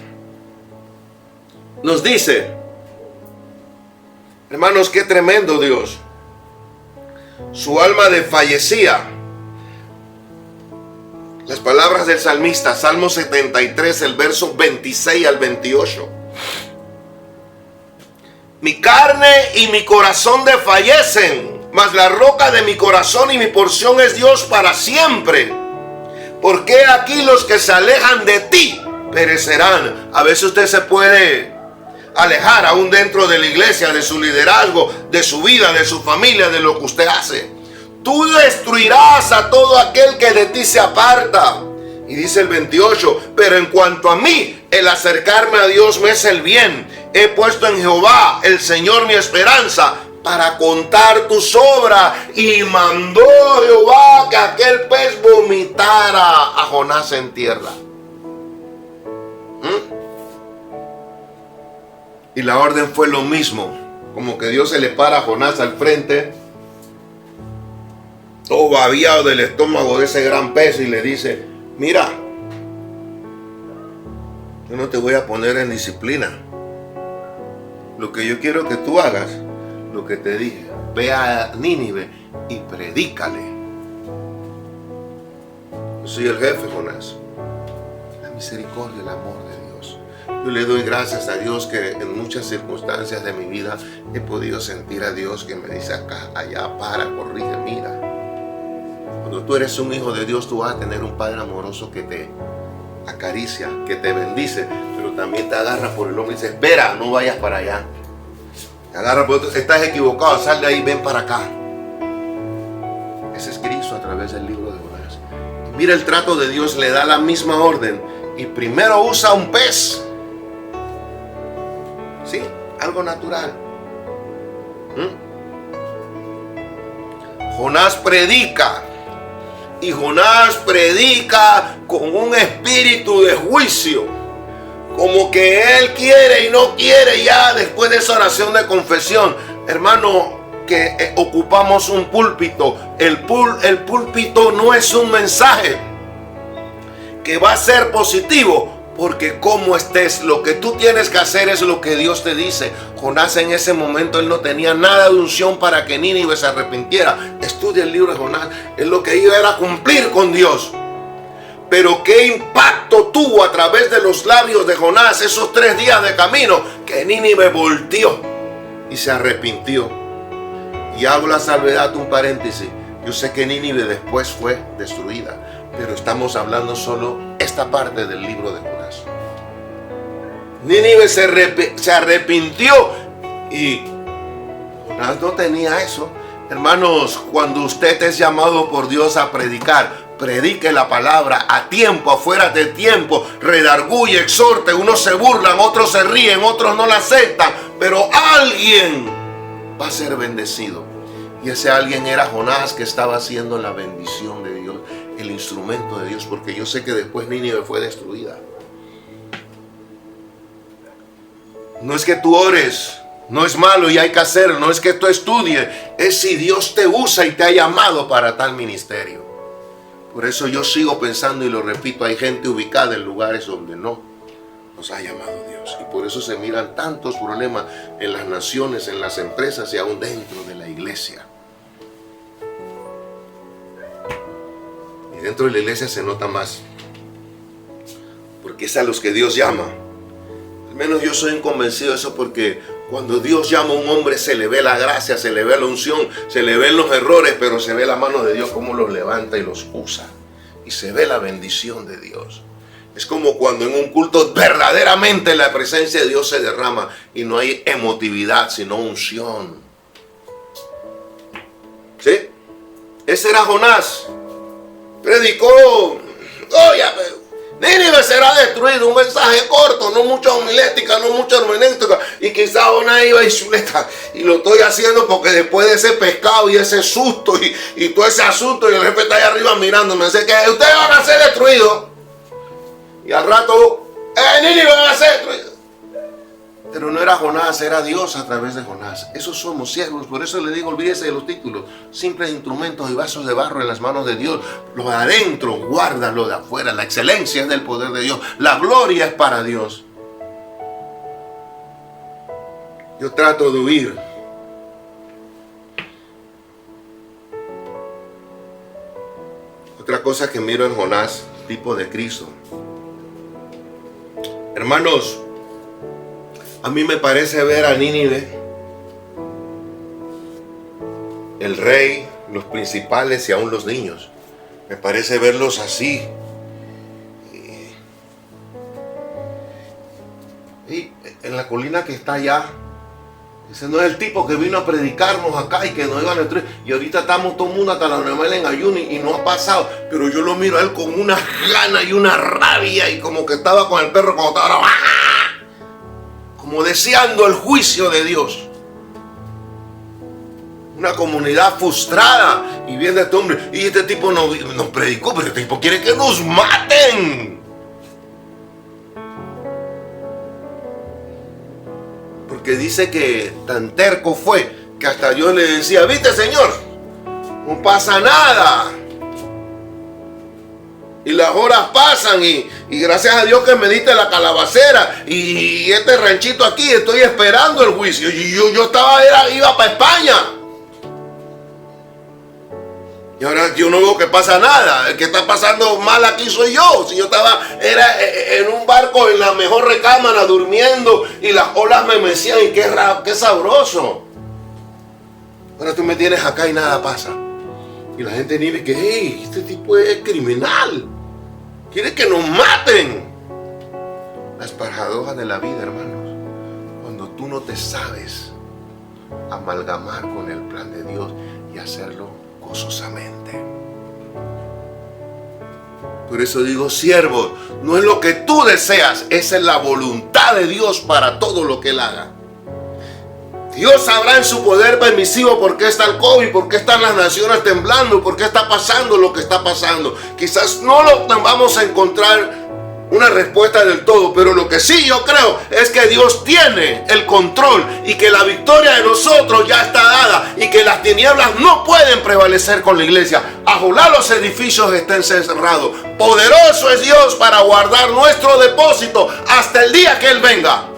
nos dice Hermanos, qué tremendo Dios. Su alma desfallecía. Las palabras del salmista, Salmo 73, el verso 26 al 28. Mi carne y mi corazón desfallecen, mas la roca de mi corazón y mi porción es Dios para siempre. Porque aquí los que se alejan de ti perecerán. A veces usted se puede alejar aún dentro de la iglesia, de su liderazgo, de su vida, de su familia, de lo que usted hace. Tú destruirás a todo aquel que de ti se aparta. Y dice el 28, pero en cuanto a mí, el acercarme a Dios me es el bien. He puesto en Jehová, el Señor, mi esperanza, para contar tus obras. Y mandó Jehová que aquel pez vomitara a Jonás en tierra. Y la orden fue lo mismo. Como que Dios se le para a Jonás al frente, todo babiado del estómago de ese gran pez, y le dice: mira, yo no te voy a poner en disciplina. Lo que yo quiero que tú hagas, lo que te dije, ve a Nínive y predícale. Yo soy el jefe, Jonás. La misericordia, el amor de Dios. Yo le doy gracias a Dios que en muchas circunstancias de mi vida he podido sentir a Dios que me dice acá, allá, para, corrige, mira. Cuando tú eres un hijo de Dios, tú vas a tener un Padre amoroso que te acaricia, que te bendice, pero también te agarra por el hombro y dice: espera, no vayas para allá. Te agarra por otro, estás equivocado, sal de ahí, ven para acá. Ese es Cristo a través del libro de Jonás. Y mira el trato de Dios, le da la misma orden. Y primero usa un pez. Sí, algo natural. Jonás predica. Y Jonás predica con un espíritu de juicio, como que él quiere y no quiere. Ya después de esa oración de confesión, hermano, que ocupamos un púlpito, el púlpito no es un mensaje que va a ser positivo, porque como estés, lo que tú tienes que hacer es lo que Dios te dice. Jonás en ese momento, él no tenía nada de unción para que Nínive se arrepintiera. Estudia el libro de Jonás. Él lo que iba era cumplir con Dios. Pero qué impacto tuvo a través de los labios de Jonás esos 3 días de camino, que Nínive volteó y se arrepintió. Y hago la salvedad, un paréntesis. Yo sé que Nínive después fue destruida, pero estamos hablando solo esta parte del libro de Jonás. Nínive se arrepintió y Jonás no tenía eso. Hermanos, cuando usted es llamado por Dios a predicar, predique la palabra a tiempo, afuera de tiempo, redarguye, exhorte. Unos se burlan, otros se ríen, otros no la aceptan, pero alguien va a ser bendecido. Y ese alguien era Jonás, que estaba haciendo la bendición de Dios, el instrumento de Dios, porque yo sé que después Nínive fue destruida. No es que tú ores, no es malo y hay que hacerlo, no es que tú estudies, es si Dios te usa y te ha llamado para tal ministerio. Por eso yo sigo pensando y lo repito, hay gente ubicada en lugares donde no nos ha llamado Dios. Y por eso se miran tantos problemas en las naciones, en las empresas y aún dentro de la iglesia. Y dentro de la iglesia se nota más, porque es a los que Dios llama. Al menos yo soy convencido de eso, porque cuando Dios llama a un hombre se le ve la gracia, se le ve la unción, se le ven los errores, pero se ve la mano de Dios cómo los levanta y los usa. Y se ve la bendición de Dios. Es como cuando en un culto verdaderamente la presencia de Dios se derrama y no hay emotividad, sino unción. ¿Sí? Ese era Jonás. Predicó, oye, Nínive será destruido, un mensaje corto, no mucha homilética, no mucha hermenéutica, y quizás Jonás iba y chuleta, y lo estoy haciendo porque después de ese pescado y ese susto y todo ese asunto, y el jefe está ahí arriba mirándome, dice que ustedes van a ser destruidos, y al rato, Nínive van a ser destruidos. Pero no era Jonás, era Dios a través de Jonás. Esos somos siervos, por eso le digo, olvídese de los títulos. Simples instrumentos y vasos de barro en las manos de Dios. Lo de adentro, guarda lo de afuera. La excelencia es del poder de Dios. La gloria es para Dios. Yo trato de huir cosa que miro en Jonás, tipo de Cristo. Hermanos, a mí me parece ver a Nínive, el rey, los principales y aún los niños. Me parece verlos así. Y en la colina que está allá, ese no es el tipo que vino a predicarnos acá y que nos iba a destruir. Y ahorita estamos todo el mundo hasta la normal en ayuno y no ha pasado. Pero yo lo miro a él con una gana y una rabia y como que estaba con el perro cuando estaba como deseando el juicio de Dios. Una comunidad frustrada y viendo a este hombre. Y este tipo nos predicó, pero este tipo quiere que nos maten. Porque dice que tan terco fue que hasta Dios le decía: viste, Señor, no pasa nada. Y las horas pasan y gracias a Dios que me diste la calabacera y este ranchito aquí, estoy esperando el juicio. Y yo iba para España. Y ahora yo no veo que pasa nada. El que está pasando mal aquí soy yo. Si yo era en un barco en la mejor recámara durmiendo y las olas me mecían y qué sabroso. Ahora tú me tienes acá y nada pasa. Y la gente ni ve que, hey, este tipo es criminal. Quiere que nos maten. Las paradojas de la vida, hermanos. Cuando tú no te sabes amalgamar con el plan de Dios y hacerlo gozosamente. Por eso digo, siervos, no es lo que tú deseas, esa es la voluntad de Dios para todo lo que Él haga. Dios sabrá en su poder permisivo por qué está el COVID, por qué están las naciones temblando, por qué está pasando lo que está pasando. Quizás no lo vamos a encontrar una respuesta del todo, pero lo que sí yo creo es que Dios tiene el control y que la victoria de nosotros ya está dada y que las tinieblas no pueden prevalecer con la iglesia. Ajolá los edificios estén cerrados. Poderoso es Dios para guardar nuestro depósito hasta el día que Él venga.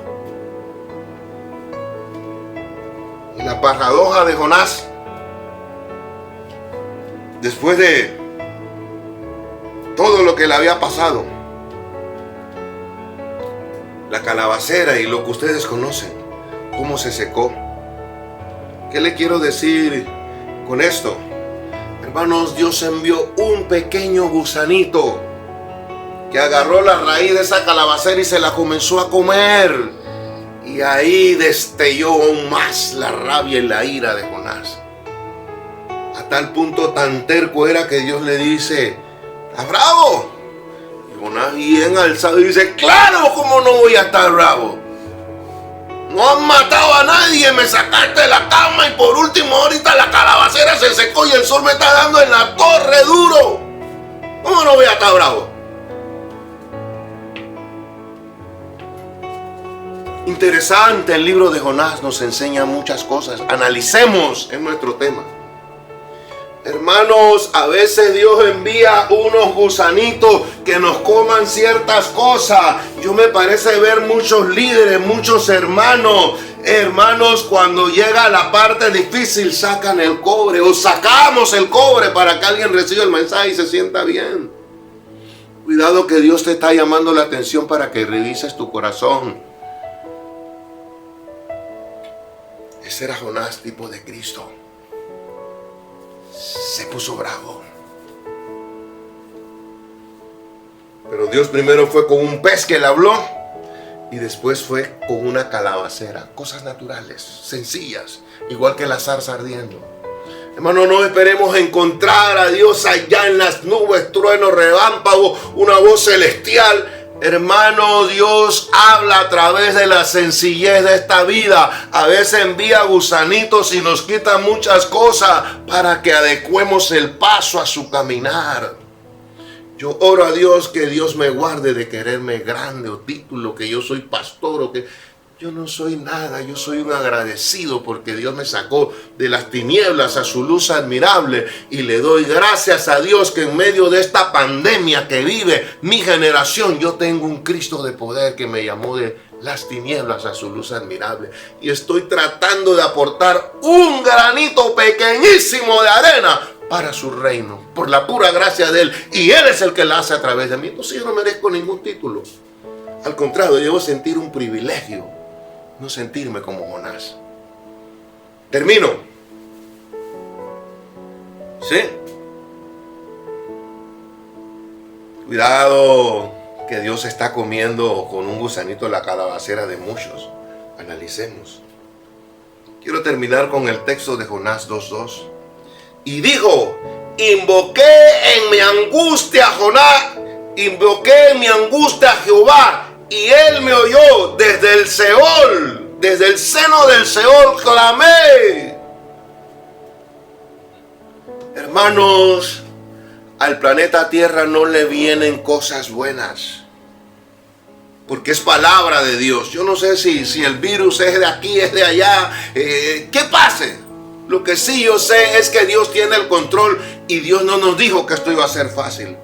Y la paradoja de Jonás, después de todo lo que le había pasado, la calabacera y lo que ustedes conocen, cómo se secó. ¿Qué le quiero decir con esto? Hermanos, Dios envió un pequeño gusanito que agarró la raíz de esa calabacera y se la comenzó a comer. Y ahí destelló aún más la rabia y la ira de Jonás. A tal punto tan terco era que Dios le dice: ¿estás bravo? Jonás bien alzado y dice: claro, ¿cómo no voy a estar bravo? No han matado a nadie, me sacaste de la cama y por último ahorita la calabacera se secó y el sol me está dando en la torre duro. ¿Cómo no voy a estar bravo? Interesante, el libro de Jonás nos enseña muchas cosas. Analicemos en nuestro tema. Hermanos, a veces Dios envía unos gusanitos que nos coman ciertas cosas. Yo me parece ver muchos líderes, muchos hermanos, cuando llega la parte difícil sacan el cobre o sacamos el cobre para que alguien reciba el mensaje y se sienta bien. Cuidado que Dios te está llamando la atención para que revises tu corazón. Ese era Jonás, tipo de Cristo. Se puso bravo. Pero Dios primero fue con un pez que le habló y después fue con una calabacera. Cosas naturales, sencillas, igual que la zarza ardiendo. Hermano, no esperemos encontrar a Dios allá en las nubes, trueno, relámpago, una voz celestial. Hermano, Dios habla a través de la sencillez de esta vida. A veces envía gusanitos y nos quita muchas cosas para que adecuemos el paso a su caminar. Yo oro a Dios que Dios me guarde de quererme grande o título, que yo soy pastor o que... Yo no soy nada, yo soy un agradecido porque Dios me sacó de las tinieblas a su luz admirable y le doy gracias a Dios que en medio de esta pandemia que vive mi generación, yo tengo un Cristo de poder que me llamó de las tinieblas a su luz admirable y estoy tratando de aportar un granito pequeñísimo de arena para su reino, por la pura gracia de Él, y Él es el que la hace a través de mí. Entonces yo no merezco ningún título. Al contrario, debo sentir un privilegio, no sentirme como Jonás. Termino. ¿Sí? Cuidado, que Dios está comiendo con un gusanito la calabacera de muchos. Analicemos. Quiero terminar con el texto de Jonás 2:2. Y dijo: invoqué en mi angustia a Jonás, invoqué en mi angustia a Jehová, y Él me oyó desde el Seol, desde el seno del Seol clamé. Hermanos, al planeta Tierra no le vienen cosas buenas, porque es palabra de Dios. Yo no sé si el virus es de aquí, es de allá, ¿qué pase? Lo que sí yo sé es que Dios tiene el control, y Dios no nos dijo que esto iba a ser fácil.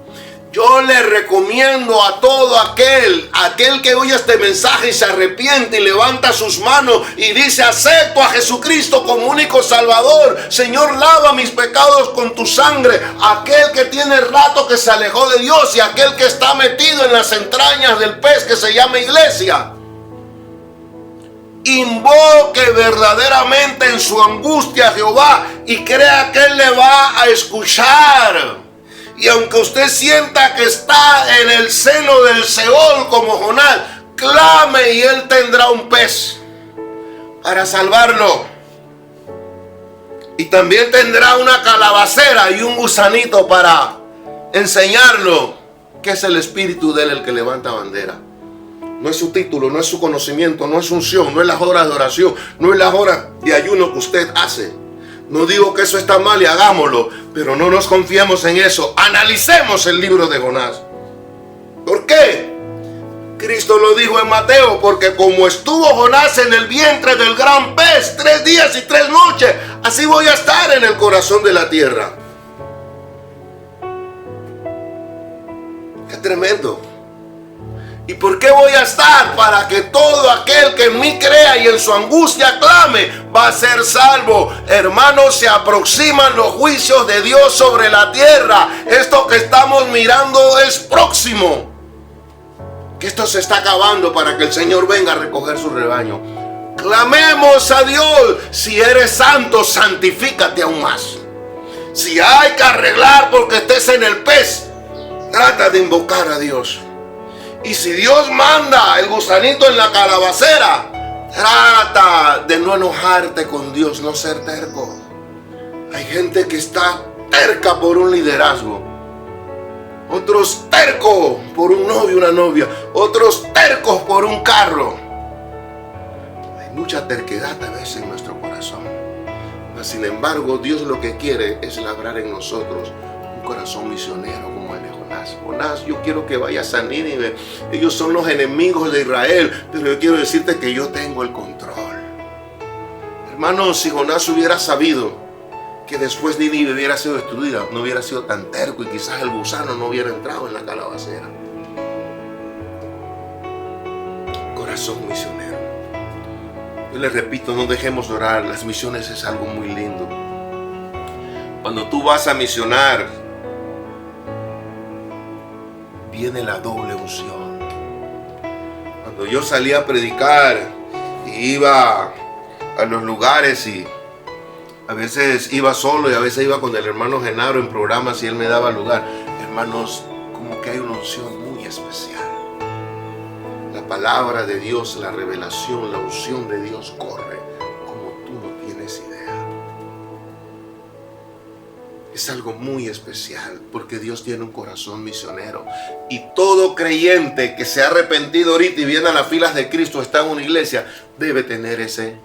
Yo le recomiendo a todo aquel que oye este mensaje y se arrepiente y levanta sus manos y dice: acepto a Jesucristo como único Salvador. Señor, lava mis pecados con tu sangre. Aquel que tiene rato que se alejó de Dios, y aquel que está metido en las entrañas del pez que se llama iglesia. Invoque verdaderamente en su angustia a Jehová y crea que Él le va a escuchar. Y aunque usted sienta que está en el seno del Seol como Jonás, clame y Él tendrá un pez para salvarlo. Y también tendrá una calabacera y un gusanito para enseñarlo que es el Espíritu de Él el que levanta bandera. No es su título, no es su conocimiento, no es su unción, no es las horas de oración, no es las horas de ayuno que usted hace. No digo que eso está mal y hagámoslo, pero no nos confiemos en eso. Analicemos el libro de Jonás. ¿Por qué? Cristo lo dijo en Mateo: porque como estuvo Jonás en el vientre del gran pez 3 días y 3 noches, así voy a estar en el corazón de la tierra. ¡Qué tremendo! ¿Y por qué voy a estar? Para que todo aquel que en mí crea y en su angustia clame, va a ser salvo. Hermanos, se aproximan los juicios de Dios sobre la tierra. Esto que estamos mirando es próximo. Que esto se está acabando para que el Señor venga a recoger su rebaño. Clamemos a Dios. Si eres santo, santifícate aún más. Si hay que arreglar porque estés en el pez, trata de invocar a Dios. Y si Dios manda el gusanito en la calabacera, trata de no enojarte con Dios, no ser terco. Hay gente que está terca por un liderazgo, otros tercos por un novio, una novia, otros tercos por un carro. Hay mucha terquedad a veces en nuestro corazón. Mas, sin embargo, Dios lo que quiere es labrar en nosotros un corazón misionero como el de Jonás. Jonás, yo quiero que vayas a Nínive. Ellos son los enemigos de Israel, pero yo quiero decirte que yo tengo el control. Hermanos, si Jonás hubiera sabido que después Nínive hubiera sido destruida, no hubiera sido tan terco y quizás el gusano no hubiera entrado en la calabacera. Corazón misionero. Yo les repito, no dejemos de orar. Las misiones es algo muy lindo. Cuando tú vas a misionar, viene la doble unción. Cuando yo salía a predicar y iba a los lugares, y a veces iba solo y a veces iba con el hermano Genaro en programas y él me daba lugar. Hermanos, como que hay una unción muy especial. La palabra de Dios, la revelación, la unción de Dios corre como tú no tienes idea. Es algo muy especial porque Dios tiene un corazón misionero. Y todo creyente que se ha arrepentido ahorita y viene a las filas de Cristo, está en una iglesia, debe tener ese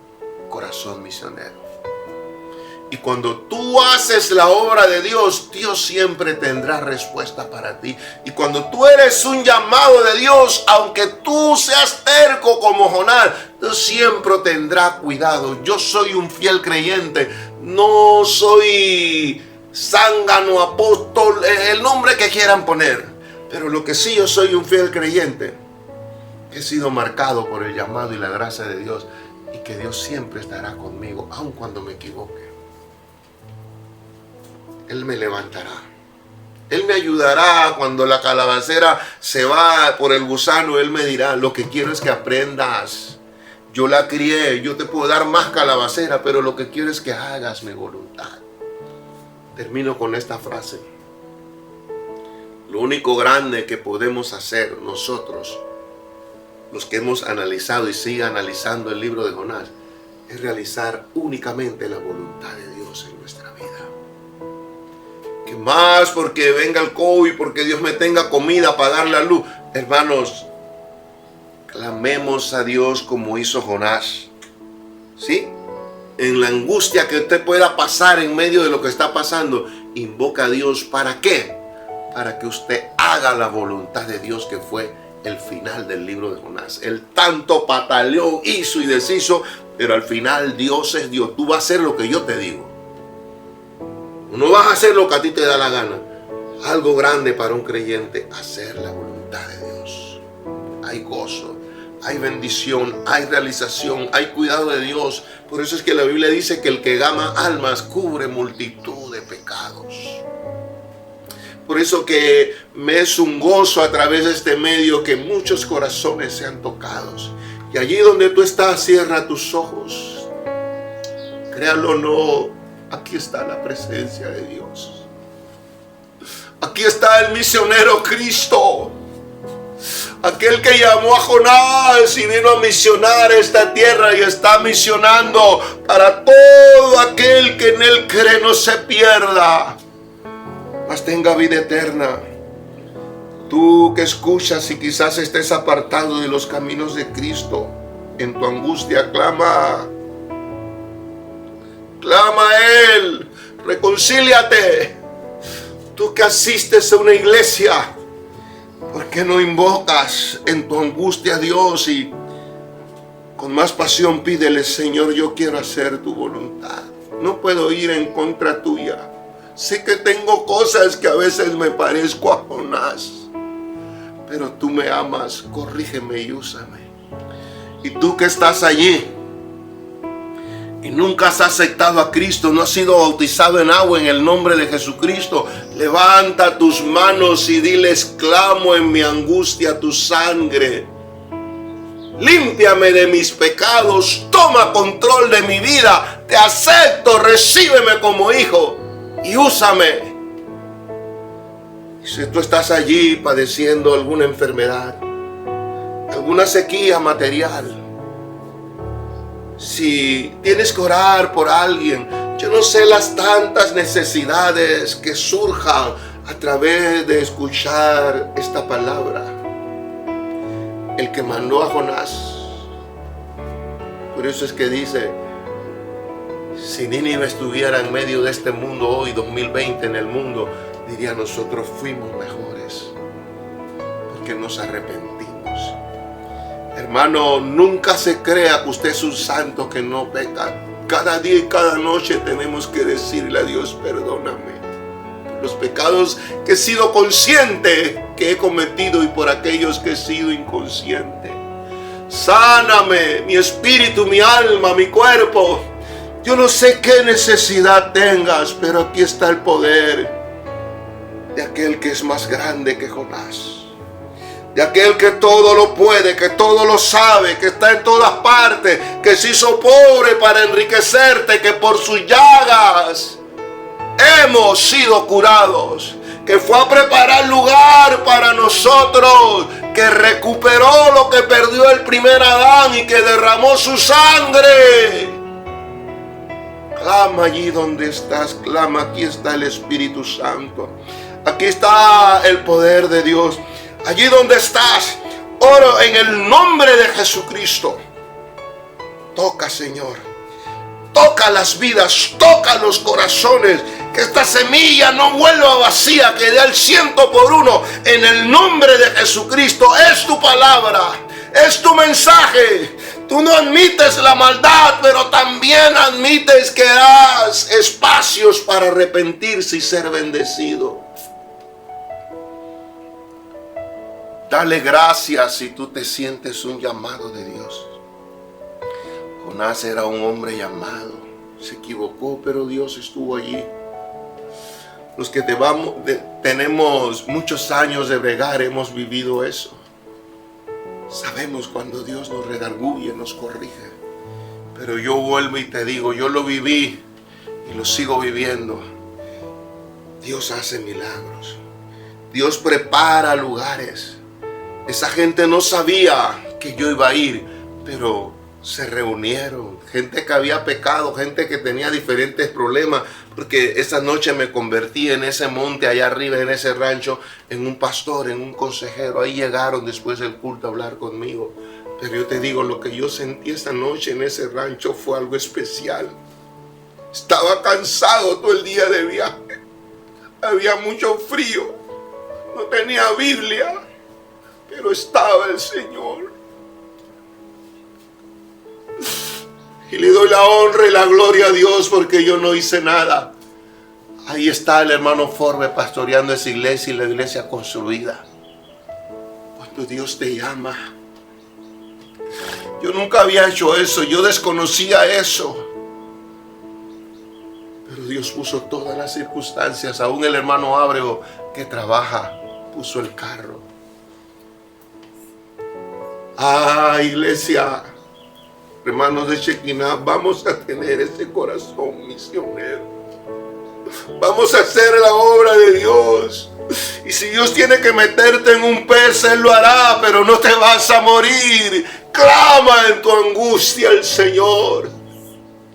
corazón misionero. Y cuando tú haces la obra de Dios, Dios siempre tendrá respuesta para ti. Y cuando tú eres un llamado de Dios, aunque tú seas terco como Jonás, Dios siempre tendrá cuidado. Yo soy un fiel creyente, no soy zángano, apóstol, el nombre que quieran poner. Pero lo que sí, yo soy un fiel creyente, que he sido marcado por el llamado y la gracia de Dios, y que Dios siempre estará conmigo, aun cuando me equivoque. Él me levantará. Él me ayudará cuando la calabacera se va por el gusano. Él me dirá, lo que quiero es que aprendas. Yo la crié, yo te puedo dar más calabacera, pero lo que quiero es que hagas mi voluntad. Termino con esta frase. Lo único grande que podemos hacer nosotros, los que hemos analizado y sigue analizando el libro de Jonás, es realizar únicamente la voluntad de Dios en nuestra vida. Que más porque venga el COVID, porque Dios me tenga comida para dar la luz. Hermanos, clamemos a Dios como hizo Jonás. ¿Sí? En la angustia que usted pueda pasar en medio de lo que está pasando, invoca a Dios. ¿Para qué? Para que usted haga la voluntad de Dios, que fue el final del libro de Jonás. Él tanto pataleó, hizo y deshizo, pero al final Dios es Dios. Tú vas a hacer lo que yo te digo. No vas a hacer lo que a ti te da la gana. Algo grande para un creyente, hacer la voluntad de Dios. Hay gozo, hay bendición, hay realización, hay cuidado de Dios. Por eso es que la Biblia dice que el que gama almas cubre multitud de pecados. Por eso que me es un gozo a través de este medio que muchos corazones sean tocados. Y allí donde tú estás, cierra tus ojos. Créalo o no, aquí está la presencia de Dios. Aquí está el misionero Cristo. Aquel que llamó a Jonás y vino a misionar esta tierra y está misionando para todo aquel que en él cree, no se pierda, mas tenga vida eterna. Tú que escuchas y quizás estés apartado de los caminos de Cristo, en tu angustia clama. Clama a Él, reconcíliate. Tú que asistes a una iglesia, ¿por qué no invocas en tu angustia a Dios y con más pasión pídele, Señor, yo quiero hacer tu voluntad? No puedo ir en contra tuya. Sé que tengo cosas que a veces me parezco a Jonás, pero tú me amas, corrígeme y úsame. Y tú que estás allí y nunca has aceptado a Cristo, no has sido bautizado en agua en el nombre de Jesucristo, levanta tus manos y diles, clamo en mi angustia tu sangre. Límpiame de mis pecados, toma control de mi vida, te acepto, recíbeme como hijo y úsame. Y si tú estás allí padeciendo alguna enfermedad, alguna sequía material, si tienes que orar por alguien, yo no sé las tantas necesidades que surjan a través de escuchar esta palabra. El que mandó a Jonás, por eso es que dice, si Nínive estuviera en medio de este mundo hoy, 2020 en el mundo, diría, nosotros fuimos mejores, porque nos arrepentimos. Hermano, nunca se crea que usted es un santo que no peca. Cada día y cada noche tenemos que decirle a Dios, perdóname por los pecados que he sido consciente que he cometido y por aquellos que he sido inconsciente. Sáname, mi espíritu, mi alma, mi cuerpo. Yo no sé qué necesidad tengas, pero aquí está el poder de aquel que es más grande que Jonás. De aquel que todo lo puede, que todo lo sabe, que está en todas partes, que se hizo pobre para enriquecerte, que por sus llagas hemos sido curados, que fue a preparar lugar para nosotros, que recuperó lo que perdió el primer Adán y que derramó su sangre. Clama allí donde estás, clama, aquí está el Espíritu Santo, aquí está el poder de Dios. Allí donde estás, oro en el nombre de Jesucristo. Toca, Señor. Toca las vidas, toca los corazones. Que esta semilla no vuelva vacía, que dé al 100 por 1. En el nombre de Jesucristo. Es tu palabra, es tu mensaje. Tú no admites la maldad, pero también admites que das espacios para arrepentirse y ser bendecido. Dale gracias si tú te sientes un llamado de Dios. Jonás era un hombre llamado. Se equivocó, pero Dios estuvo allí. Los que tenemos muchos años de bregar hemos vivido eso. Sabemos cuando Dios nos redarguye, nos corrige. Pero yo vuelvo y te digo, yo lo viví y lo sigo viviendo. Dios hace milagros. Dios prepara lugares. Esa gente no sabía que yo iba a ir, pero se reunieron. Gente que había pecado, gente que tenía diferentes problemas, porque esa noche me convertí en ese monte allá arriba, en ese rancho, en un pastor, en un consejero. Ahí llegaron después del culto a hablar conmigo. Pero yo te digo, lo que yo sentí esa noche en ese rancho fue algo especial. Estaba cansado todo el día de viaje. Había mucho frío. No tenía Biblia, pero estaba el Señor. Y le doy la honra y la gloria a Dios porque yo no hice nada. Ahí está el hermano Forbe pastoreando esa iglesia y la iglesia construida. Cuando Dios te llama. Yo nunca había hecho eso, yo desconocía eso. Pero Dios puso todas las circunstancias. Aún el hermano Ábrego que trabaja puso el carro. Iglesia, hermanos de Shekinah, vamos a tener ese corazón misionero. Vamos a hacer la obra de Dios. Y si Dios tiene que meterte en un pez, Él lo hará, pero no te vas a morir. Clama en tu angustia al Señor.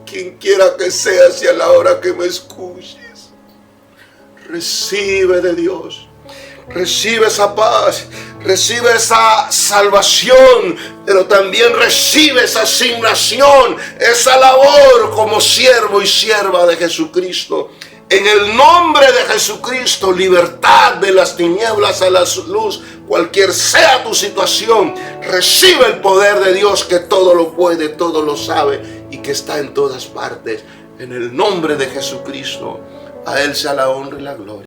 Quien quiera que seas y a la hora que me escuches, recibe de Dios. Recibe esa paz, recibe esa salvación, pero también recibe esa asignación, esa labor como siervo y sierva de Jesucristo. En el nombre de Jesucristo, libertad de las tinieblas a la luz, cualquier sea tu situación, recibe el poder de Dios que todo lo puede, todo lo sabe y que está en todas partes. En el nombre de Jesucristo, a Él sea la honra y la gloria.